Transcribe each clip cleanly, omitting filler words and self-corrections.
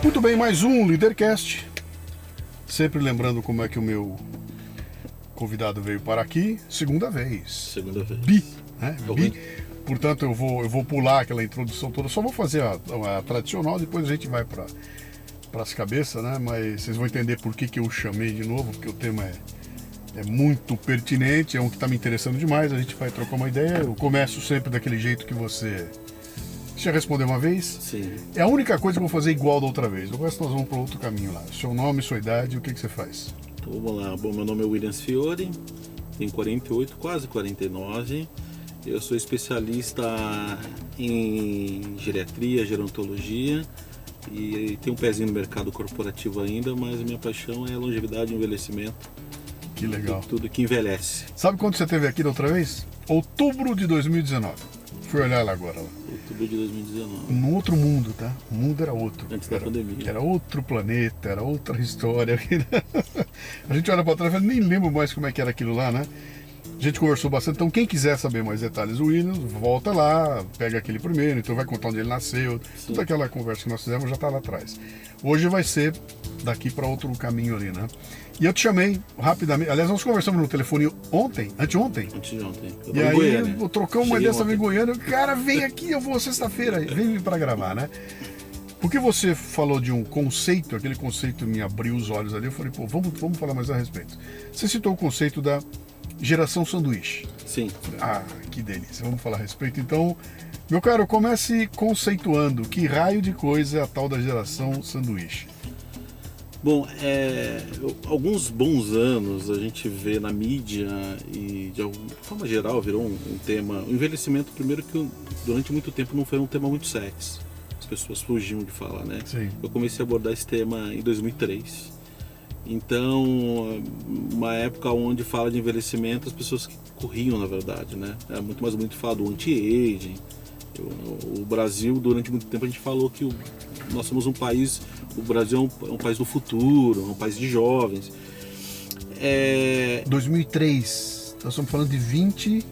Muito bem, mais um Leadercast. Sempre lembrando como é que o meu convidado veio para aqui. Segunda vez. Segunda vez. Bi, né? Bi. Portanto, eu vou pular aquela introdução toda. Só vou fazer a tradicional, depois a gente vai para as cabeças, né? Mas vocês vão entender por que eu chamei de novo, porque o tema é muito pertinente, é um que está me interessando demais. A gente vai trocar uma ideia. Eu começo sempre daquele jeito que você já respondeu uma vez. Sim. É a única coisa que eu vou fazer igual da outra vez. O resto nós vamos para outro caminho lá. Seu nome, sua idade, o que você faz? Então vamos lá. Bom, meu nome é Williams Fiore, tenho 48, quase 49. Eu sou especialista em geriatria, gerontologia e tenho um pezinho no mercado corporativo ainda, mas a minha paixão é longevidade e envelhecimento. Que legal. Tudo que envelhece. Sabe quando você esteve aqui da outra vez? Outubro de 2019. Fui olhar lá agora. Outubro de 2019. Num outro mundo, tá? O mundo era outro. Antes da pandemia. Era outro planeta, era outra história. A gente olha para trás e nem lembro mais como é que era aquilo lá, né? A gente conversou bastante, então quem quiser saber mais detalhes do Williams, volta lá, pega aquele primeiro, então vai contar onde ele nasceu, Sim. toda aquela conversa que nós fizemos já está lá atrás. Hoje vai ser daqui para outro caminho ali, né? E eu te chamei rapidamente, aliás, nós conversamos no telefone ontem, anteontem. Antes de ontem. Eu E tava em aí, Goiânia. eu trocamos uma Cheguei ideia, estava em ontem. Goiânia, cara, vem aqui, eu vou sexta-feira, vem para gravar, né? Porque você falou de um conceito, aquele conceito me abriu os olhos ali, eu falei, pô, vamos falar mais a respeito. Você citou o conceito da geração sanduíche. Sim. Ah, que delícia, vamos falar a respeito. Então, meu caro, comece conceituando que raio de coisa é a tal da geração sanduíche. Bom, alguns bons anos a gente vê na mídia e de alguma forma geral virou um tema. O envelhecimento, primeiro que durante muito tempo não foi um tema muito sexy. As pessoas fugiam de falar, né? Sim. Eu comecei a abordar esse tema em 2003. Então, uma época onde fala de envelhecimento, as pessoas corriam, na verdade, né? É muito mais bonito falar do anti-aging. O Brasil, durante muito tempo, a gente falou que nós somos um país, o Brasil é um país do futuro, é um país de jovens. 2003, nós estamos falando de 22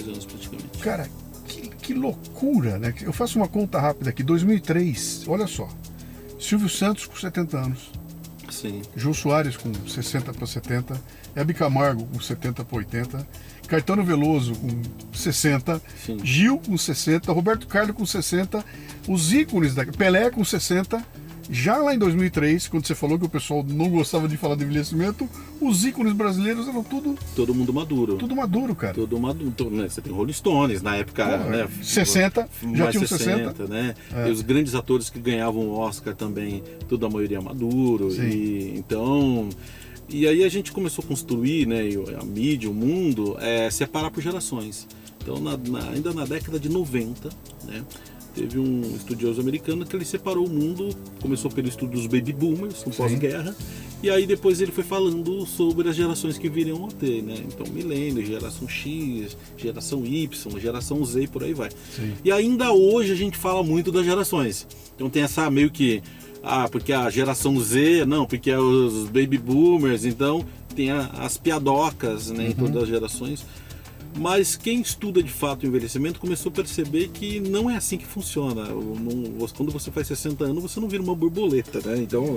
anos praticamente. Cara, que loucura, né? Eu faço uma conta rápida aqui, 2003, olha só. Silvio Santos com 70 anos, Sim. Jô Soares com 60 para 70, Hebe Camargo com 70 para 80, Caetano Veloso com 60, Sim. Gil com 60, Roberto Carlos com 60, os ícones da Pelé com 60. Já lá em 2003, quando você falou que o pessoal não gostava de falar de envelhecimento, os ícones brasileiros eram Todo mundo maduro. tudo maduro, cara. Todo maduro, né? Você tem Rolling Stones na época, Pô, né? 60, já mais tinha 60. né? E os grandes atores que ganhavam o Oscar também, tudo a maioria maduro. Sim. E aí a gente começou a construir, né? A mídia, o mundo, separar por gerações. Então, ainda na década de 90, né? Teve um estudioso americano que ele separou o mundo, começou pelo estudo dos baby boomers, no pós-guerra, e aí depois ele foi falando sobre as gerações que viriam a ter, né? Então, milênio, geração X, geração Y, geração Z, por aí vai. Sim. E ainda hoje a gente fala muito das gerações. Então tem essa meio que, porque a geração Z, não, porque é os baby boomers, então tem as piadocas, né, em todas as gerações. Mas quem estuda de fato o envelhecimento começou a perceber que não é assim que funciona. Quando você faz 60 anos, você não vira uma borboleta, né? Então,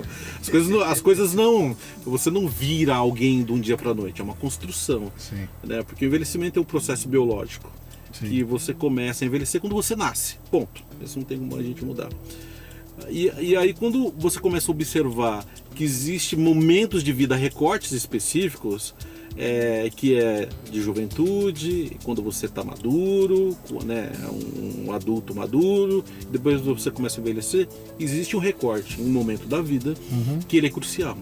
as coisas não... Você não vira alguém de um dia para a noite, é uma construção. Sim. Né? Porque o envelhecimento é um processo biológico. Sim. Que você começa a envelhecer quando você nasce. Ponto. Isso não tem como a gente mudar. E aí quando você começa a observar que existem momentos de vida, recortes específicos, que é de juventude, quando você está maduro, né, um adulto maduro, depois você começa a envelhecer, existe um recorte, um momento da vida que ele é crucial,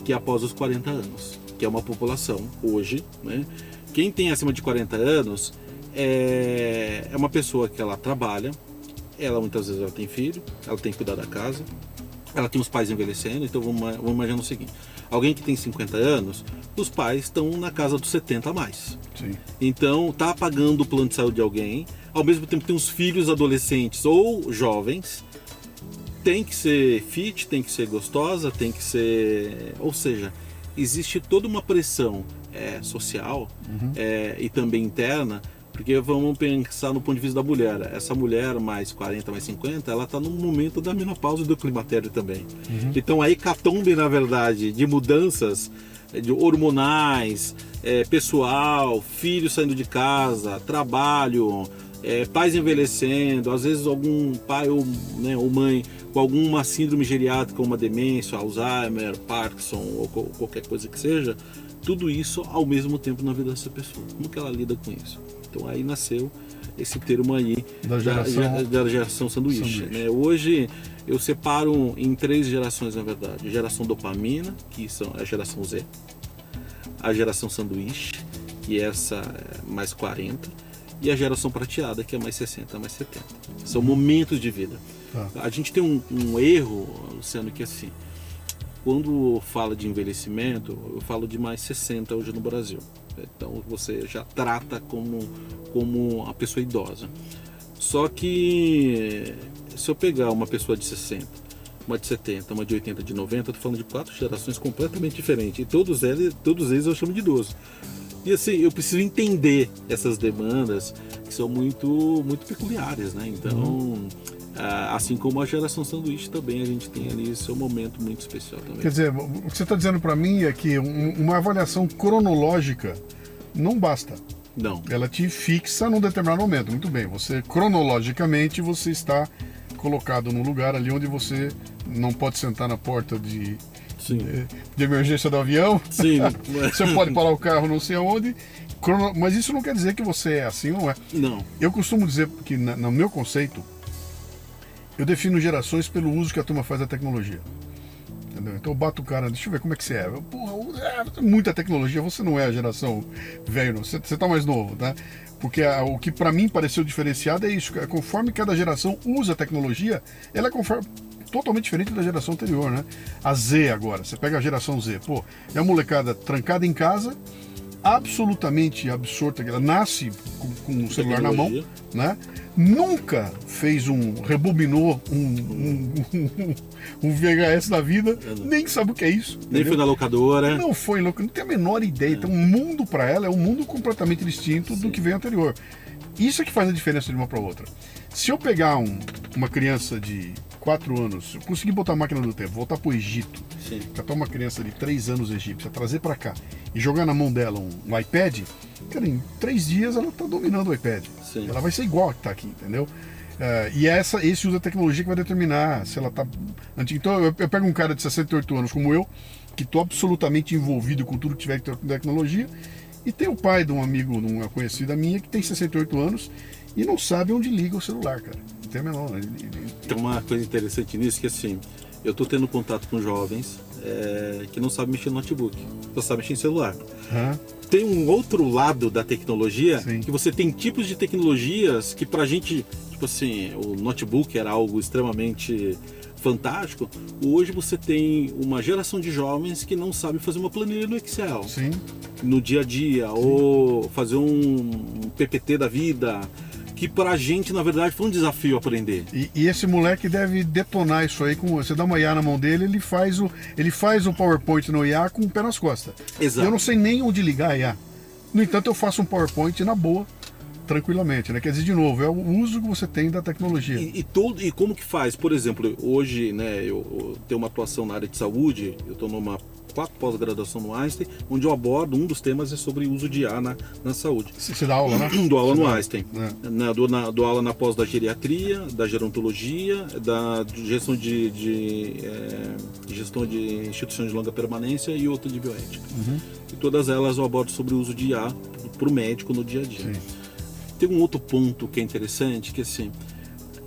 que é após os 40 anos, que é uma população hoje, né? Quem tem acima de 40 anos é uma pessoa que ela trabalha, ela muitas vezes ela tem filho, ela tem que cuidar da casa, ela tem os pais envelhecendo, então vamos imaginar o seguinte: alguém que tem 50 anos, os pais estão na casa dos 70 a mais. Sim. Então tá pagando o plano de saúde de alguém, ao mesmo tempo tem os filhos adolescentes ou jovens, tem que ser fit, tem que ser gostosa, tem que ser... Ou seja, existe toda uma pressão social e também interna Porque vamos pensar no ponto de vista da mulher. Essa mulher mais 40, mais 50, ela está no momento da menopausa e do climatério também. Então a hecatombe, na verdade, de mudanças de hormonais, pessoal, filhos saindo de casa, trabalho, pais envelhecendo, às vezes algum pai ou mãe com alguma síndrome geriátrica, uma demência, Alzheimer, Parkinson ou qualquer coisa que seja, tudo isso ao mesmo tempo na vida dessa pessoa. Como que ela lida com isso? Então aí nasceu esse termo aí da geração sanduíche. Né? Hoje eu separo em 3 gerações, na verdade. Geração dopamina, que são a geração Z. A geração sanduíche, que essa é mais 40. E a geração prateada, que é mais 60, mais 70. São momentos de vida. A gente tem um erro, Luciano, que assim, quando fala de envelhecimento, eu falo de mais 60 hoje no Brasil. Então você já trata como a pessoa idosa. Só que se eu pegar uma pessoa de 60, uma de 70, uma de 80, de 90, eu estou falando de 4 gerações completamente diferentes. E todos eles eu chamo de idoso. E assim, eu preciso entender essas demandas que são muito, muito peculiares, né? Então, assim como a geração sanduíche também, a gente tem ali seu momento muito especial também. Quer dizer, o que você está dizendo para mim é que uma avaliação cronológica não basta. Não. Ela te fixa num determinado momento. Muito bem, você cronologicamente você está colocado num lugar ali onde você não pode sentar na porta de emergência do avião. Sim. Você pode parar o carro não sei aonde. Mas isso não quer dizer que você é assim, não é? Não. Eu costumo dizer que, no meu conceito, eu defino gerações pelo uso que a turma faz da tecnologia. Entendeu? Então eu bato o cara, deixa eu ver como é que você é. Muita tecnologia, você não é a geração velho, não. Você tá mais novo, tá? Porque o que para mim pareceu diferenciado é isso. Conforme cada geração usa a tecnologia, ela é totalmente diferente da geração anterior, né? A Z agora, você pega a geração Z, é a molecada trancada em casa, absolutamente absorta, ela nasce com o celular na mão, né? Nunca rebobinou um VHS da vida, nem sabe o que é isso. Nem entendeu? foi na locadora. Não foi louco, não tem a menor ideia. Então, o mundo para ela é um mundo completamente distinto do que veio anterior. Isso é que faz a diferença de uma para outra. Se eu pegar uma criança de 4 anos, eu conseguir botar a máquina do tempo, voltar para o Egito, catar uma criança de 3 anos egípcia, trazer para cá e jogar na mão dela um iPad, cara, em 3 dias ela está dominando o iPad. Sim. Ela vai ser igual a que está aqui, entendeu? E esse uso da tecnologia que vai determinar se ela está antiga. Então eu pego um cara de 68 anos como eu, que estou absolutamente envolvido com tudo que tiver com tecnologia, e tem o pai de um amigo, de uma conhecida minha, que tem 68 anos e não sabe onde liga o celular, cara. Não tem a menor. Tem uma coisa interessante nisso, que assim, eu estou tendo contato com jovens que não sabem mexer no notebook, só sabem mexer em celular. Tem um outro lado da tecnologia, que você tem tipos de tecnologias que pra gente, tipo assim, o notebook era algo extremamente fantástico. Hoje você tem uma geração de jovens que não sabem fazer uma planilha no Excel. Sim. No dia a dia, ou fazer um PPT da vida, que pra gente, na verdade, foi um desafio aprender. E esse moleque deve detonar isso aí, você dá uma IA na mão dele, ele faz o PowerPoint no IA com o pé nas costas. Exato. Eu não sei nem onde ligar a IA. No entanto, eu faço um PowerPoint na boa, tranquilamente, né? Quer dizer, de novo, é o uso que você tem da tecnologia. E como que faz? Por exemplo, hoje, né, eu tenho uma atuação na área de saúde, eu estou numa 4 pós-graduação no Einstein, onde eu abordo, um dos temas é sobre o uso de IA na saúde. Você dá aula, né? Dou aula no Einstein. Dou aula na pós da geriatria, da gerontologia, da gestão gestão de instituições de longa permanência e outra de bioética. E todas elas eu abordo sobre o uso de IA para o médico no dia a dia. Sim. Tem um outro ponto que é interessante, que assim,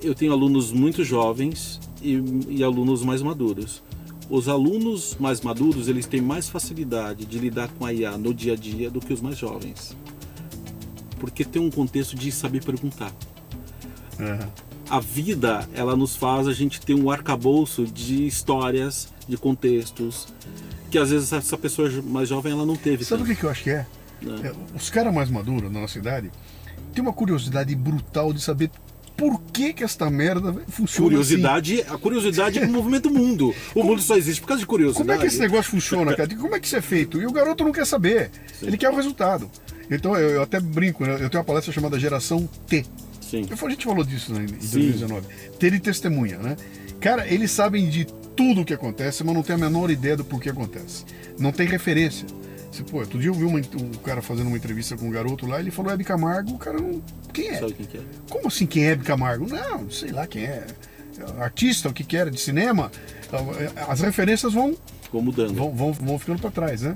eu tenho alunos muito jovens e alunos mais maduros. Os alunos mais maduros, eles têm mais facilidade de lidar com a IA no dia a dia do que os mais jovens. Porque tem um contexto de saber perguntar. A vida, ela nos faz a gente ter um arcabouço de histórias, de contextos, que às vezes essa pessoa mais jovem ela não teve. Sabe o que eu acho que é? Os caras mais maduros na nossa idade têm uma curiosidade brutal de saber por que esta merda funciona assim. A curiosidade é que movimenta o mundo. O mundo só existe por causa de curiosidade. Como é que esse negócio funciona, cara? Como é que isso é feito? E o garoto não quer saber. Sim. Ele quer o resultado. Então eu até brinco, né? Eu tenho uma palestra chamada Geração T. Sim. A gente falou disso, né, em 2019. Ter e testemunha, né? Cara, eles sabem de tudo o que acontece, mas não tem a menor ideia do porquê acontece. Não tem referência. Pô, outro dia eu vi um cara fazendo uma entrevista com um garoto lá, ele falou Hebe Camargo, o cara não... Quem é? Sabe quem que é? Como assim quem é Hebe Camargo? Não, sei lá quem é. Artista, o que que era, de cinema. As referências vão mudando. Vão ficando para trás, né?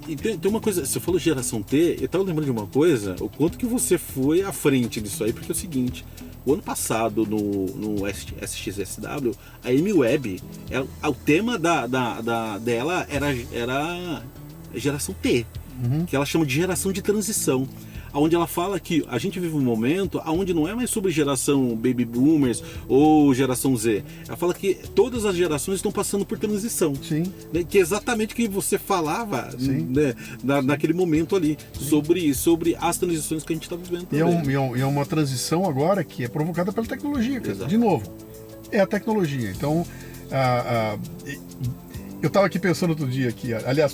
E tem uma coisa, você falou Geração T, eu tava lembrando de uma coisa, o quanto que você foi à frente disso aí, porque é o seguinte, o ano passado no SXSW, a Amy Webb, o tema dela era Geração T, que ela chama de geração de transição. Onde ela fala que a gente vive um momento onde não é mais sobre geração Baby Boomers ou geração Z. Ela fala que todas as gerações estão passando por transição. Sim. Né? Que é exatamente o que você falava, né? Naquele momento ali, sobre as transições que a gente está vivendo também. E é uma transição agora que é provocada pela tecnologia. De novo, é a tecnologia. Então, eu estava aqui pensando outro dia,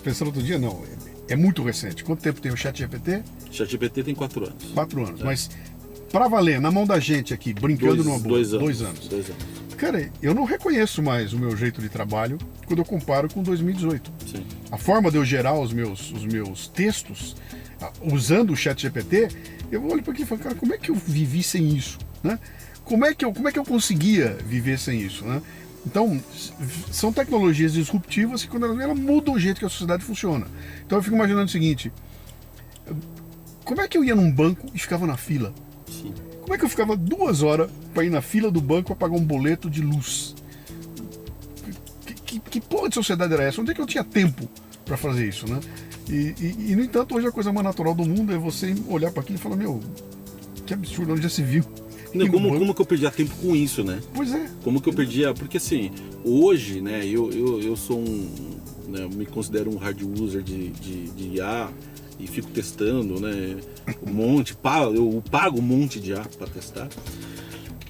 pensando outro dia não, é muito recente. Quanto tempo tem o ChatGPT? O ChatGPT tem 4 anos. 4 anos. Mas, para valer, na mão da gente aqui, brincando numa boa, 2 anos. Cara, eu não reconheço mais o meu jeito de trabalho quando eu comparo com 2018. Sim. A forma de eu gerar os meus textos, usando o ChatGPT, eu olho para aquilo e falo, cara, como é que eu vivi sem isso? Né? Como é que eu conseguia viver sem isso? Né? Então, são tecnologias disruptivas que quando elas mudam o jeito que a sociedade funciona. Então eu fico imaginando o seguinte, como é que eu ia num banco e ficava na fila? Sim. Como é que eu ficava 2 horas para ir na fila do banco para pagar um boleto de luz? Que porra de sociedade era essa? Onde é que eu tinha tempo para fazer isso, né? E, no entanto, hoje a coisa mais natural do mundo é você olhar para aquilo e falar, meu, que absurdo, onde já se viu? Não, como que eu perdia tempo com isso, né? Pois é. Como que eu perdia... Porque assim, hoje, né, eu sou né, eu me considero um hard user de IA e fico testando, né, um monte, eu pago um monte de IA para testar.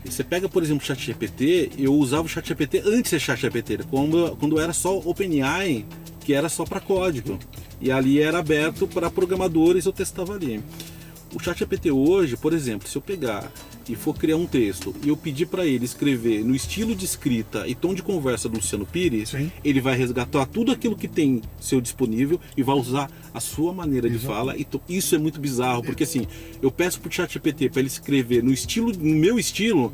E você pega, por exemplo, o ChatGPT, eu usava o ChatGPT antes de ser ChatGPT, quando era só OpenAI, que era só para código. E ali era aberto para programadores, eu testava ali. O ChatGPT hoje, por exemplo, se eu pegar e for criar um texto e eu pedir para ele escrever no estilo de escrita e tom de conversa do Luciano Pires, Sim. ele vai resgatar tudo aquilo que tem seu disponível e vai usar a sua maneira de fala. Então, isso é muito bizarro, porque assim, eu peço pro ChatGPT para ele escrever no meu estilo,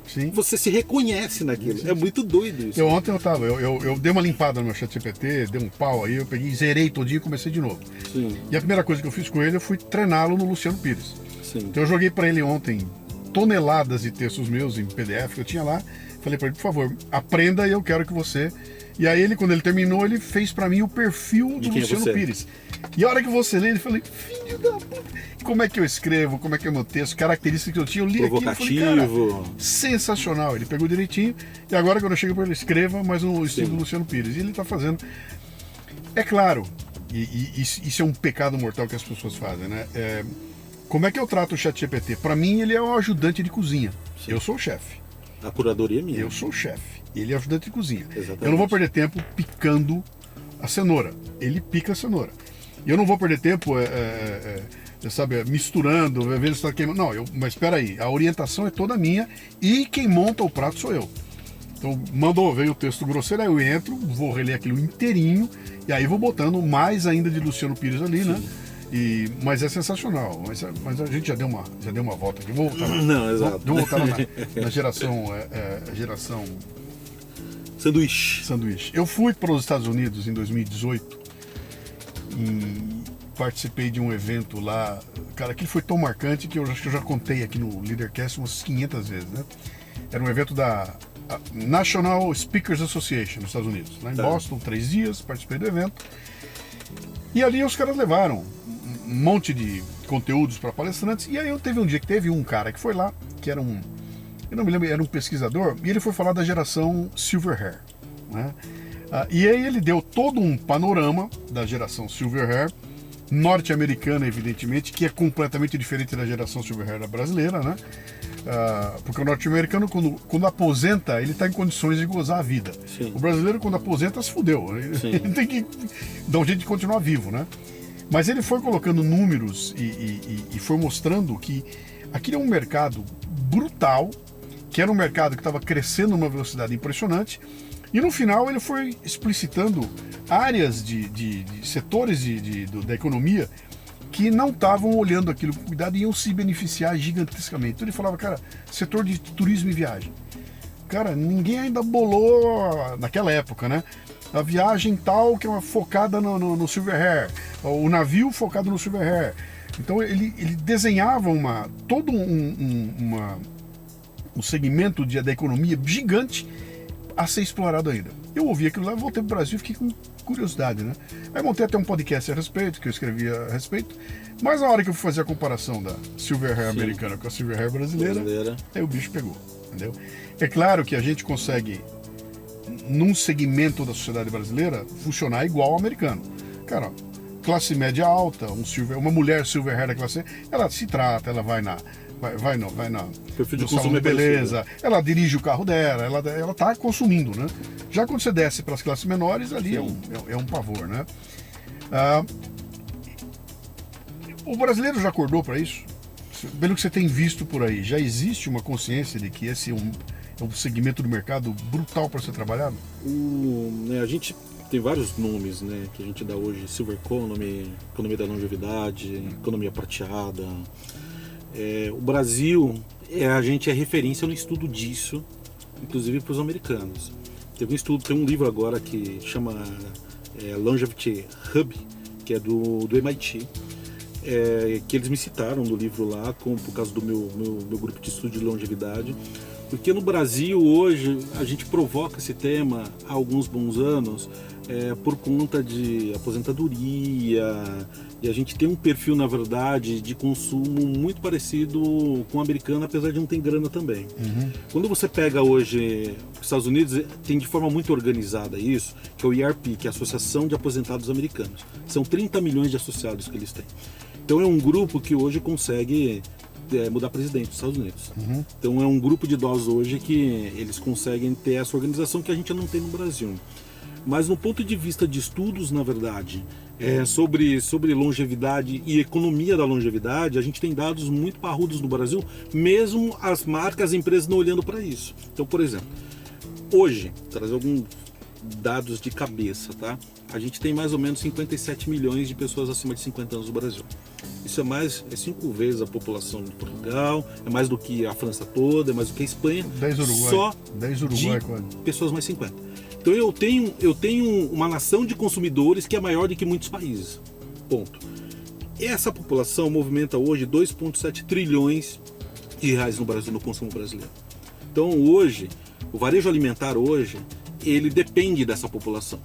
Sim. Você se reconhece naquilo. É muito doido isso. Ontem eu dei uma limpada no meu ChatGPT, dei um pau aí, eu peguei, zerei todinho e comecei de novo. Sim. E a primeira coisa que eu fiz com ele, eu fui treiná-lo no Luciano Pires. Sim. Então eu joguei para ele ontem toneladas de textos meus em PDF que eu tinha lá. Falei para ele, por favor, aprenda e eu quero que você... E aí ele, quando ele terminou, ele fez para mim o perfil do Luciano Pires. E a hora que você lê, ele falei, filho da puta, como é que eu escrevo, como é que é o meu texto, características que eu tinha, eu li aquilo e falei, cara, sensacional. Ele pegou direitinho e agora quando eu chego para ele, escreva, mas no estilo do Luciano Pires. E ele está fazendo. É claro, e isso é um pecado mortal que as pessoas fazem, né? Como é que eu trato o ChatGPT? Para mim, ele é um ajudante de cozinha. Sim. Eu sou o chefe. A curadoria é minha. Eu sou o chefe. Ele é ajudante de cozinha. Exatamente. Eu não vou perder tempo picando a cenoura. Ele pica a cenoura. E eu não vou perder tempo sabe, misturando, vendo se está queimando. Não, mas espera aí. A orientação é toda minha e quem monta o prato sou eu. Então, veio o texto grosseiro, aí eu entro, vou reler aquilo inteirinho e aí vou botando mais ainda de Luciano Pires ali, sim, né? Mas é sensacional. Mas a gente já deu uma volta aqui. Vou voltar lá. Não, exato. Vou voltar lá na geração sanduíche. Eu fui para os Estados Unidos em 2018 e participei de um evento lá. Cara, aquilo foi tão marcante que eu acho que eu já contei aqui no Leadercast umas 500 vezes, né? Era um evento da National Speakers Association nos Estados Unidos, lá em Boston, 3 dias, participei do evento. E ali os caras levaram um monte de conteúdos para palestrantes. E aí teve um dia que teve um cara que foi lá, que era eu não me lembro, era um pesquisador, e ele foi falar da geração Silver Hair, né? E aí ele deu todo um panorama da geração Silver Hair, norte-americana, evidentemente, que é completamente diferente da geração Silver Hair brasileira, né? Porque o norte-americano, quando aposenta, ele está em condições de gozar a vida. Sim. O brasileiro, quando aposenta, se fudeu. Ele tem que dar um jeito de continuar vivo, né? Mas ele foi colocando números e foi mostrando que aquilo é um mercado brutal, que era um mercado que estava crescendo numa velocidade impressionante, e no final ele foi explicitando áreas de setores da economia que não estavam olhando aquilo com cuidado e iam se beneficiar gigantescamente. Então ele falava, cara, setor de turismo e viagem. Cara, ninguém ainda bolou naquela época, né? A viagem tal que é focada no Silver Hair, o navio focado no Silver Hair. Então ele desenhava todo um segmento da economia gigante a ser explorado ainda. Eu ouvi aquilo lá, voltei para o Brasil e fiquei com curiosidade, né? Aí montei até um podcast a respeito, que eu escrevi a respeito, mas na hora que eu fui fazer a comparação da Silver Hair americana com a Silver Hair brasileira, aí o bicho pegou, entendeu? É claro que a gente consegue, num segmento da sociedade brasileira, funcionar igual ao americano. Cara, classe média alta, uma mulher Silver Hair da classe, ela se trata, ela vai na perfil de no consumo salão de beleza, parecido. ela dirige o carro dela, ela tá consumindo, né? Já quando você desce para as classes menores, ali é um pavor, né? O brasileiro já acordou para isso? Pelo que você tem visto por aí, já existe uma consciência de que esse é um segmento do mercado brutal para ser trabalhado? A gente tem vários nomes, né, que a gente dá hoje: Silver Economy, economia da longevidade, economia prateada. O Brasil, a gente é referência no estudo disso, inclusive para os americanos. Tem um livro agora que chama Longevity Hub, que é do MIT, que eles me citaram no livro lá, por causa do meu grupo de estudo de longevidade. Porque no Brasil hoje a gente provoca esse tema há alguns bons anos por conta de aposentadoria, e a gente tem um perfil, na verdade, de consumo muito parecido com o americano, apesar de não ter grana também. Uhum. Quando você pega hoje os Estados Unidos, tem de forma muito organizada isso, que é o IRP, que é a Associação de Aposentados Americanos. São 30 milhões de associados que eles têm. Então é um grupo que hoje consegue mudar presidente dos Estados Unidos. Uhum. Então é um grupo de idosos hoje que eles conseguem ter essa organização que a gente não tem no Brasil. Mas no ponto de vista de estudos, na verdade, sobre longevidade e economia da longevidade, a gente tem dados muito parrudos no Brasil, mesmo as marcas, as empresas não olhando para isso. Então, por exemplo, hoje, trazer alguns dados de cabeça, tá? A gente tem mais ou menos 57 milhões de pessoas acima de 50 anos no Brasil. Isso é 5 vezes a população de Portugal, é mais do que a França toda, é mais do que a Espanha. 10 Uruguai. Só 10 Uruguai, de pessoas mais 50. Então eu tenho uma nação de consumidores que é maior do que muitos países. Ponto. Essa população movimenta hoje 2,7 trilhões de reais no Brasil, no consumo brasileiro. Então hoje, o varejo alimentar hoje, ele depende dessa população.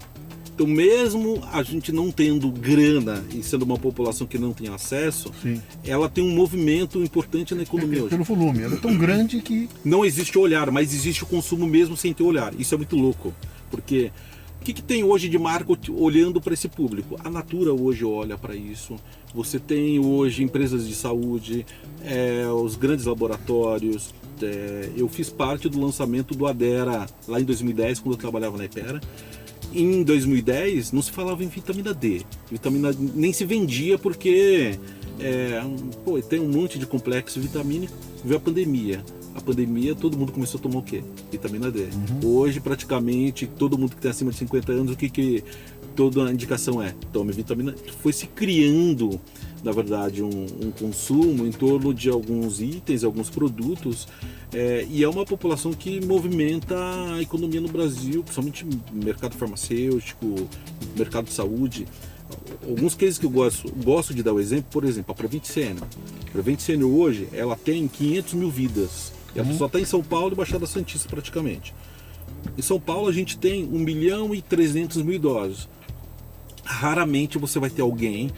Então mesmo a gente não tendo grana e sendo uma população que não tem acesso, Sim. ela tem um movimento importante na economia hoje. Pelo volume, ela é tão grande que... Não existe olhar, mas existe o consumo mesmo sem ter olhar. Isso é muito louco, porque o que tem hoje de marca olhando para esse público? A Natura hoje olha para isso. Você tem hoje empresas de saúde, os grandes laboratórios. Eu fiz parte do lançamento do Adera lá em 2010, quando eu trabalhava na Hypera. Em 2010 não se falava em vitamina D. Vitamina D nem se vendia porque tem um monte de complexo vitamínico. Veio a pandemia. A pandemia, todo mundo começou a tomar o quê? Vitamina D. Uhum. Hoje, praticamente, todo mundo que tem acima de 50 anos, o que toda a indicação é? Tome vitamina. Foi se criando, na verdade, um consumo em torno de alguns itens, alguns produtos, e é uma população que movimenta a economia no Brasil, principalmente mercado farmacêutico, mercado de saúde. Alguns cases que eu gosto de dar o exemplo, por exemplo, a Prevent Senior. A Prevent Senior hoje, ela tem 500 mil vidas. E ela só está em São Paulo e Baixada Santista praticamente. Em São Paulo a gente tem 1.300.000 idosos. Raramente você vai ter alguém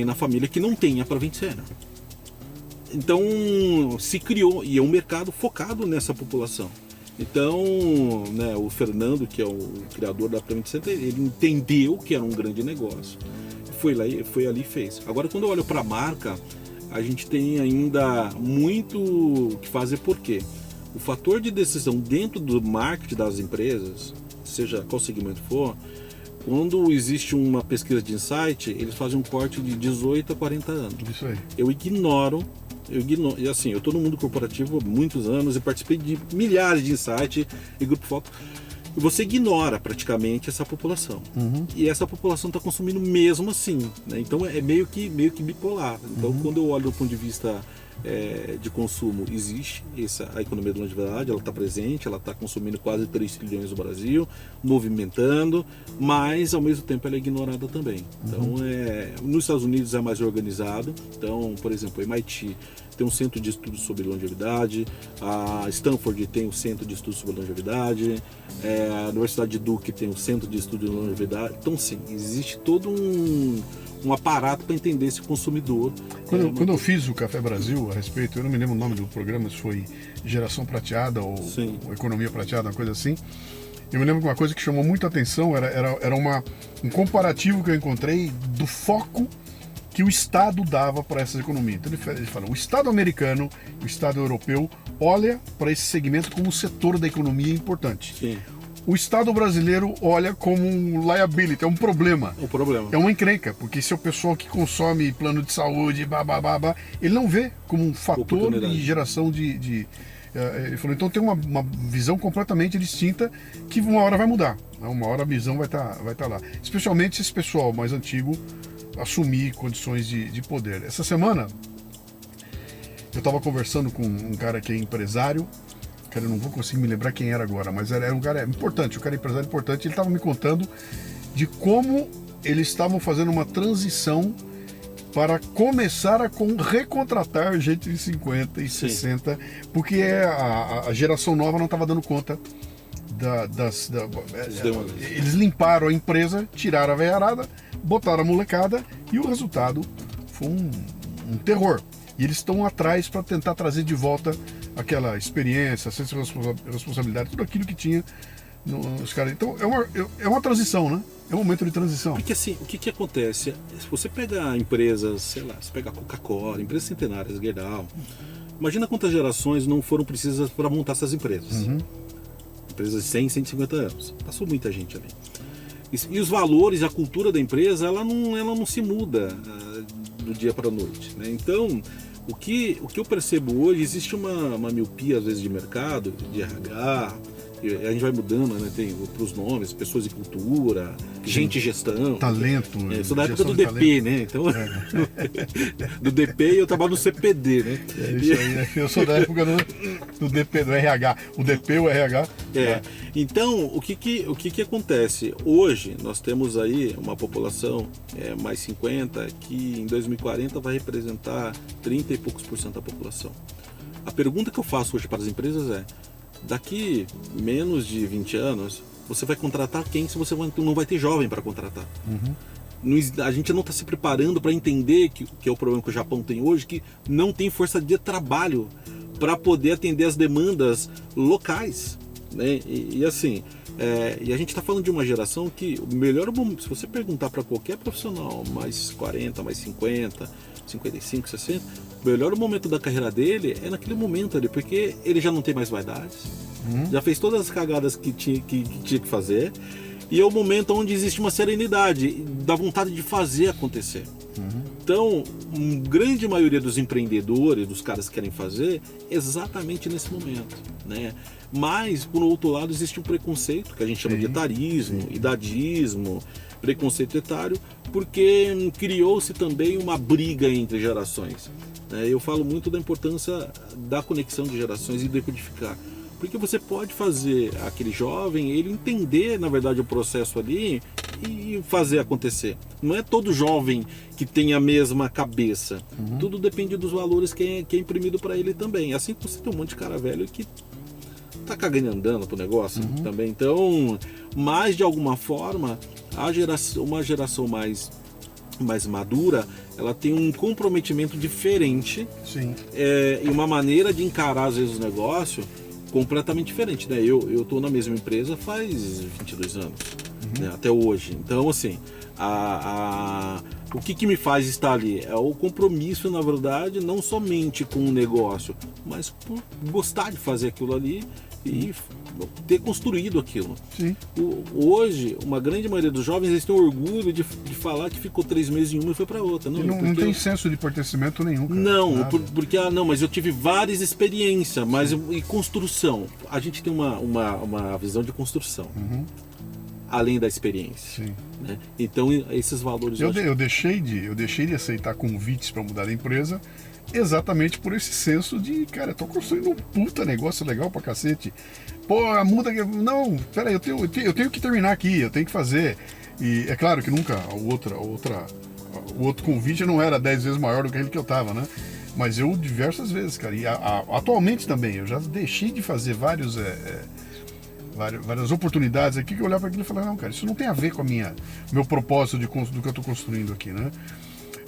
na família que não tenha Prevent Senior. Então se criou, e é um mercado focado nessa população. Então, o Fernando, que é o criador da Prevent Senior, ele entendeu que era um grande negócio. Foi ali e fez. Agora, quando eu olho para a marca, a gente tem ainda muito o que fazer, porque o fator de decisão dentro do marketing das empresas, seja qual segmento for, Quando existe uma pesquisa de insight, eles fazem um corte de 18 a 40 anos. Isso aí. Eu ignoro, e assim, eu estou no mundo corporativo há muitos anos e participei de milhares de insights e grupo foco. E você ignora praticamente essa população. E essa população está consumindo mesmo assim, né? Então é meio que bipolar. Então quando eu olho do ponto de vista de consumo, existe a economia da longevidade, ela está presente, ela está consumindo quase 3 trilhões no Brasil, movimentando, mas ao mesmo tempo ela é ignorada também. Então nos Estados Unidos é mais organizado. Então, por exemplo, o MIT tem um centro de estudos sobre longevidade, a Stanford tem um centro de estudos sobre longevidade, a Universidade de Duke tem um centro de estudos de longevidade. Então, sim, existe todo um aparato para entender esse consumidor. Quando eu fiz o Café Brasil a respeito, eu não me lembro o nome do programa, se foi Geração Prateada ou Economia Prateada, uma coisa assim. Eu me lembro que uma coisa que chamou muita atenção era um comparativo que eu encontrei do foco que o Estado dava para essa economia. Então ele fala, o Estado americano, o Estado europeu, olha para esse segmento como um setor da economia importante. Sim. O Estado brasileiro olha como um liability, é um problema. O problema. É uma encrenca, porque se é o pessoal que consome plano de saúde, ele não vê como um fator de geração de ele falou, então tem uma visão completamente distinta que uma hora vai mudar. Uma hora a visão vai tá lá. Especialmente esse pessoal mais antigo assumir condições de poder. Essa semana eu estava conversando com um cara que é empresário, cara, eu não vou conseguir me lembrar quem era agora, mas era um cara importante, um cara empresário importante. Ele estava me contando de como eles estavam fazendo uma transição para começar a recontratar gente de 50 e 60, porque a geração nova não estava dando conta eles limparam a empresa, tiraram a veiarada, botaram a molecada e o resultado foi um terror. E eles estão atrás para tentar trazer de volta aquela experiência, senso de responsabilidade, tudo aquilo que tinha nos caras. Então é uma transição, né? É um momento de transição. Porque assim, o que acontece? Se você pegar empresas, sei lá, se pegar Coca-Cola, empresas centenárias, Gerdau, imagina quantas gerações não foram precisas para montar essas empresas. Empresas de 100, 150 anos. Passou muita gente ali. E os valores, a cultura da empresa, ela não se muda do dia para a noite, né? Então, o que eu percebo hoje, existe uma miopia às vezes de mercado, de RH, a gente vai mudando, né? Tem outros nomes, pessoas de cultura, gente e gestão. Talento. Isso da época do DP, né? Então, do DP e eu trabalho no CPD, né? É isso aí, eu sou da época do DP, do RH. O DP e o RH. Então, o que acontece? Hoje, nós temos aí uma população mais 50 que em 2040 vai representar 30 e poucos % da população. A pergunta que eu faço hoje para as empresas é: daqui menos de 20 anos, você vai contratar quem se você não vai ter jovem para contratar? A gente não está se preparando para entender que é o problema que o Japão tem hoje, que não tem força de trabalho para poder atender as demandas locais, né? E assim, e a gente está falando de uma geração que o melhor momento, se você perguntar para qualquer profissional, mais 40, mais 50, 55, 60, o melhor momento da carreira dele é naquele momento ali, porque ele já não tem mais vaidades, já fez todas as cagadas que tinha que fazer, e é o momento onde existe uma serenidade, da vontade de fazer acontecer. Então, a grande maioria dos empreendedores, dos caras que querem fazer, exatamente nesse momento, né? Mas, por outro lado, existe um preconceito, que a gente chama de etarismo, idadismo, preconceito etário, porque criou-se também uma briga entre gerações. Eu falo muito da importância da conexão de gerações e decodificar. Porque você pode fazer aquele jovem, ele entender, na verdade, o processo ali e fazer acontecer. Não é todo jovem que tem a mesma cabeça. Tudo depende dos valores que é imprimido para ele também. Assim que você tem um monte de cara velho que tá cagando andando pro negócio também. Então, mas de alguma forma, uma geração mais madura, ela tem um comprometimento diferente. Sim. E uma maneira de encarar, às vezes, o negócio completamente diferente, né? Eu tô na mesma empresa faz 22 anos, né? Até hoje. Então, assim, o que me faz estar ali é o compromisso, na verdade, não somente com o negócio, mas por gostar de fazer aquilo ali e ter construído aquilo. Sim. Hoje, uma grande maioria dos jovens eles têm orgulho de falar que ficou 3 meses em uma e foi para outra. Não tem senso de pertencimento nenhum. Cara. Não, porque mas eu tive várias experiências, e construção. A gente tem uma visão de construção, além da experiência. Sim. Né? Então, esses valores... Eu deixei de aceitar convites para mudar de empresa exatamente por esse senso de, cara, eu tô construindo um puta negócio legal pra cacete. Pô, a muda... Não, peraí, eu tenho que terminar aqui, eu tenho que fazer. E é claro que nunca o outro convite não era 10 vezes maior do que aquele que eu tava, né? Mas eu diversas vezes, cara, e atualmente também, eu já deixei de fazer várias oportunidades aqui que eu olhava para aquilo e falava, não, cara, isso não tem a ver com meu propósito do que eu tô construindo aqui, né?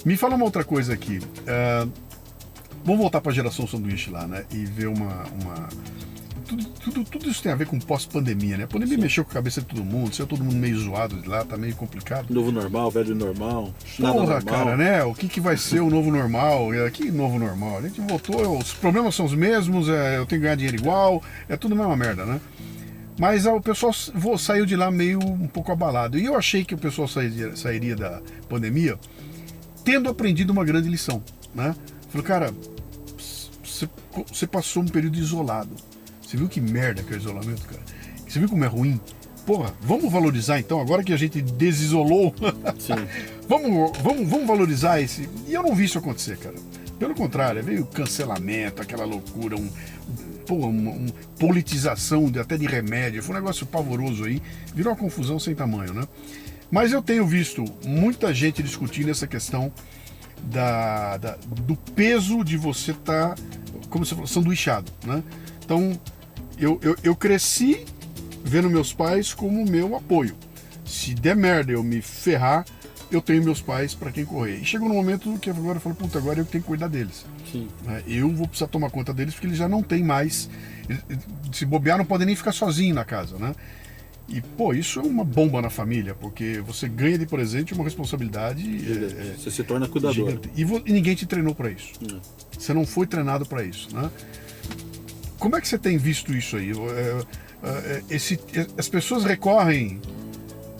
Me fala uma outra coisa aqui. Vamos voltar para a geração sanduíche lá, né? E ver tudo isso tem a ver com pós-pandemia, né? A pandemia mexeu com a cabeça de todo mundo, saiu todo mundo meio zoado de lá, tá meio complicado. Novo normal, velho normal, nada Porra, normal. cara, né? O que vai ser o novo normal? Que novo normal? A gente voltou, os problemas são os mesmos, eu tenho que ganhar dinheiro igual, é tudo a mesma merda, né? Mas o pessoal saiu de lá meio um pouco abalado. E eu achei que o pessoal sairia da pandemia tendo aprendido uma grande lição, né? Falei, cara, você passou um período isolado. Você viu que merda que é o isolamento, cara? Você viu como é ruim? Porra, vamos valorizar então, agora que a gente desisolou. Sim. vamos valorizar esse... E eu não vi isso acontecer, cara. Pelo contrário, veio cancelamento, aquela loucura, uma politização até de remédio. Foi um negócio pavoroso aí. Virou uma confusão sem tamanho, né? Mas eu tenho visto muita gente discutindo essa questão do peso de você estar, como você falou, sanduichado, né? Então, eu cresci vendo meus pais como meu apoio. Se der merda eu me ferrar, eu tenho meus pais para quem correr. E chegou no momento que agora eu falo, puta, agora eu tenho que cuidar deles. Sim. Eu vou precisar tomar conta deles porque eles já não têm mais, se bobear não podem nem ficar sozinhos na casa, né? E, pô, isso é uma bomba na família, porque você ganha de presente uma responsabilidade... Você se torna cuidador. E ninguém te treinou para isso. Você não foi treinado para isso, né? Como é que você tem visto isso aí? As pessoas recorrem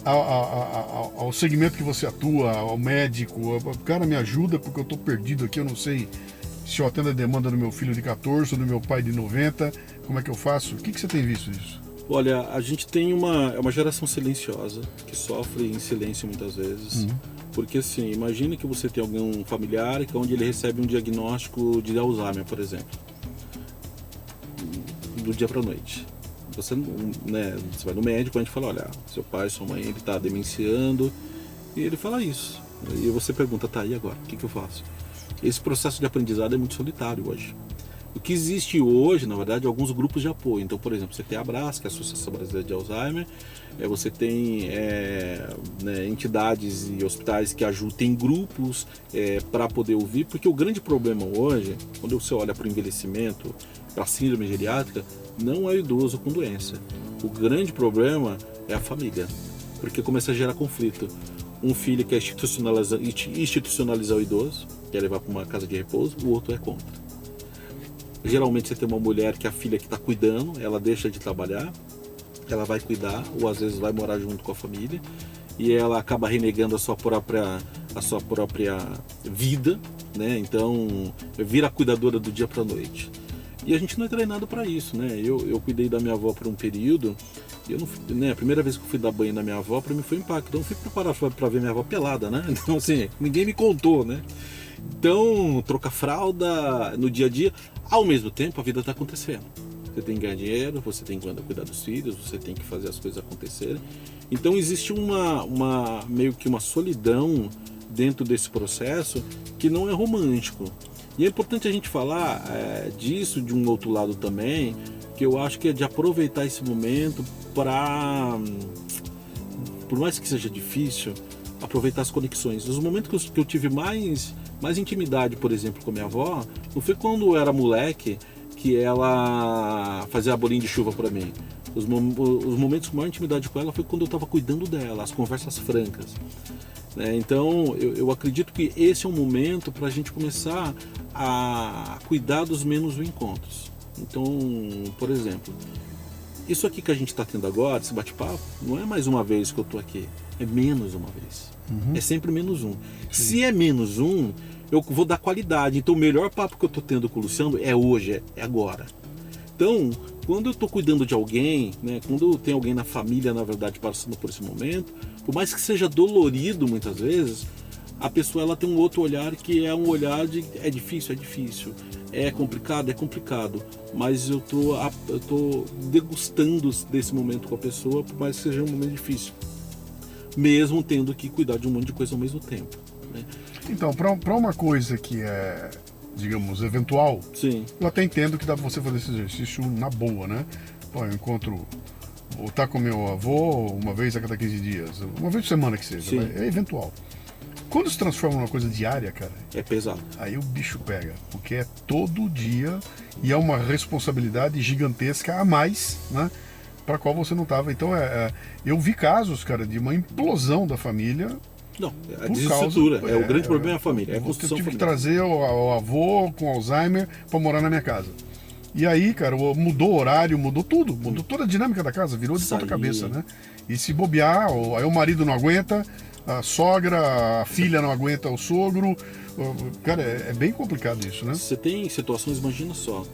ao segmento que você atua, ao médico, cara, me ajuda porque eu estou perdido aqui, eu não sei se eu atendo a demanda do meu filho de 14 ou do meu pai de 90, como é que eu faço? O que você tem visto disso? Olha, a gente tem uma geração silenciosa, que sofre em silêncio muitas vezes. Porque assim, imagine que você tem algum familiar onde ele recebe um diagnóstico de Alzheimer, por exemplo. Do dia para a noite. Você vai no médico, a gente fala, olha, seu pai, sua mãe, ele está demenciando. E ele fala isso. E você pergunta, tá, e agora? O que eu faço? Esse processo de aprendizado é muito solitário hoje. O que existe hoje, na verdade, é alguns grupos de apoio. Então, por exemplo, você tem a ABRAS, que é a Associação Brasileira de Alzheimer, você tem entidades e hospitais que ajudam, tem grupos para poder ouvir, porque o grande problema hoje, quando você olha para o envelhecimento, para a síndrome geriátrica, não é o idoso com doença. O grande problema é a família, porque começa a gerar conflito. Um filho quer institucionalizar o idoso, quer levar para uma casa de repouso, o outro é contra. Geralmente você tem uma mulher que é a filha que está cuidando, ela deixa de trabalhar, ela vai cuidar, ou às vezes vai morar junto com a família, e ela acaba renegando a sua própria vida, né? Então vira cuidadora do dia para a noite. E a gente não é treinado para isso, né? Eu cuidei da minha avó por um período, e eu não, a primeira vez que eu fui dar banho na minha avó, para mim foi um impacto. Eu não fui preparado para ver minha avó pelada, né? Então assim, ninguém me contou, né? Então, trocar fralda no dia a dia, ao mesmo tempo a vida está acontecendo. Você tem que ganhar dinheiro, você tem que cuidar dos filhos, você tem que fazer as coisas acontecerem. Então existe meio que uma solidão dentro desse processo que não é romântico. E é importante a gente falar disso de um outro lado também, que eu acho que é de aproveitar esse momento para, por mais que seja difícil, aproveitar as conexões. Os momentos que eu tive mais intimidade, por exemplo, com a minha avó, não foi quando eu era moleque que ela fazia a bolinha de chuva para mim. Os momentos com maior intimidade com ela foi quando eu estava cuidando dela, as conversas francas. Então, eu acredito que esse é um momento para a gente começar a cuidar dos menos encontros. Então, por exemplo, isso aqui que a gente está tendo agora, esse bate-papo, não é mais uma vez que eu estou aqui, é menos uma vez. É sempre menos um. Se é menos um, eu vou dar qualidade. Então o melhor papo que eu estou tendo com o Luciano é hoje, é agora. Então, quando eu estou cuidando de alguém, né, quando tem alguém na família, na verdade, passando por esse momento, por mais que seja dolorido muitas vezes, a pessoa ela tem um outro olhar que é um olhar de é difícil, é complicado, mas eu tô degustando desse momento com a pessoa, por mais que seja um momento difícil, mesmo tendo que cuidar de um monte de coisa ao mesmo tempo, né? Então, para uma coisa que é, digamos, eventual, Sim. eu até entendo que dá pra você fazer esse exercício na boa, né? Pô, eu encontro, ou tá com meu avô uma vez a cada 15 dias, uma vez por semana que seja, Sim. é eventual. Quando se transforma numa coisa diária, cara, É pesado. aí o bicho pega, porque é todo dia e é uma responsabilidade gigantesca a mais, né? Para qual você não tava. Então, eu vi casos, cara, de uma implosão da família. Não, a Por desestrutura. causa- O grande problema é a família, é a Você construção tive que familiar. trazer o avô com Alzheimer para morar na minha casa. E aí, cara, mudou o horário, mudou tudo, mudou toda a dinâmica da casa, virou de ponta cabeça, né? E se bobear, aí o marido não aguenta, a sogra, a filha não aguenta o sogro. Cara, é bem complicado isso, né? Você tem situações, imagina só,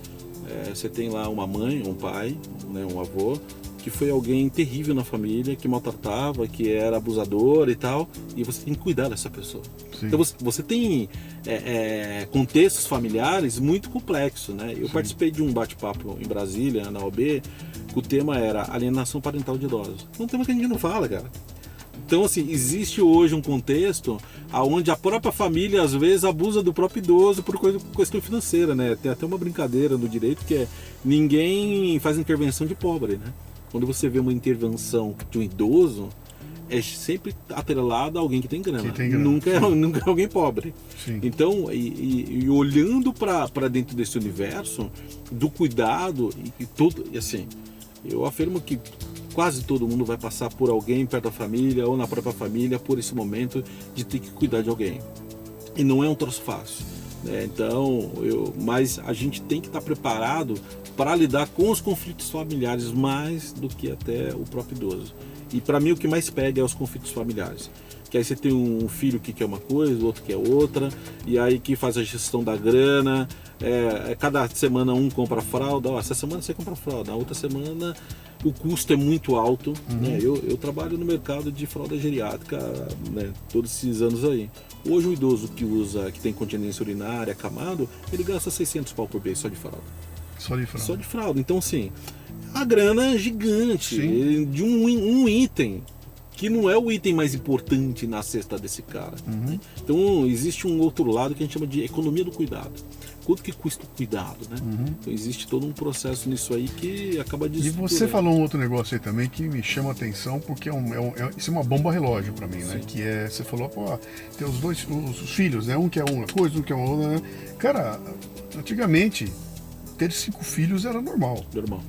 você tem lá uma mãe, um pai, né, um avô, que foi alguém terrível na família, que maltratava, que era abusador e tal, e você tem que cuidar dessa pessoa. Sim. Então você tem contextos familiares muito complexos, né? Eu participei de um bate-papo em Brasília, na OAB, que o tema era alienação parental de idosos. É um tema que a gente não fala, cara. Então, assim, existe hoje um contexto onde a própria família, às vezes, abusa do próprio idoso por questão financeira, né? Tem até uma brincadeira no direito que é ninguém faz intervenção de pobre, né? Quando você vê uma intervenção de um idoso, é sempre atrelado a alguém que tem grana. Que tem grana, Nunca é alguém pobre. Sim. Então, e olhando para dentro desse universo do cuidado e tudo, e assim, eu afirmo que quase todo mundo vai passar por alguém perto da família ou na própria família por esse momento de ter que cuidar de alguém. E não é um troço fácil, né? Então, mas a gente tem que estar preparado para lidar com os conflitos familiares mais do que até o próprio idoso. E para mim o que mais pega é os conflitos familiares. Que aí você tem um filho que quer uma coisa, o outro quer outra, e aí que faz a gestão da grana, cada semana um compra fralda, essa semana você compra fralda, na outra semana o custo é muito alto, né? Eu trabalho no mercado de fralda geriátrica, né, todos esses anos aí. Hoje o idoso que tem continência urinária, acamado, ele gasta 600 pau por mês só de fralda. Só de fralda. Só de fralda. Então, assim, a grana é gigante. Sim. De um item que não é o item mais importante na cesta desse cara. Né? Então, existe um outro lado que a gente chama de economia do cuidado. Quanto que custa o cuidado, né? Então, existe todo um processo nisso aí que acaba E desestruturando. você falou um outro negócio aí também que me chama a atenção, porque isso é uma bomba relógio para mim, né? Sim. Que é, você falou, pô, tem os filhos, né? Um quer uma coisa, um quer uma outra, né? Cara, antigamente, ter 5 filhos era normal. Normal.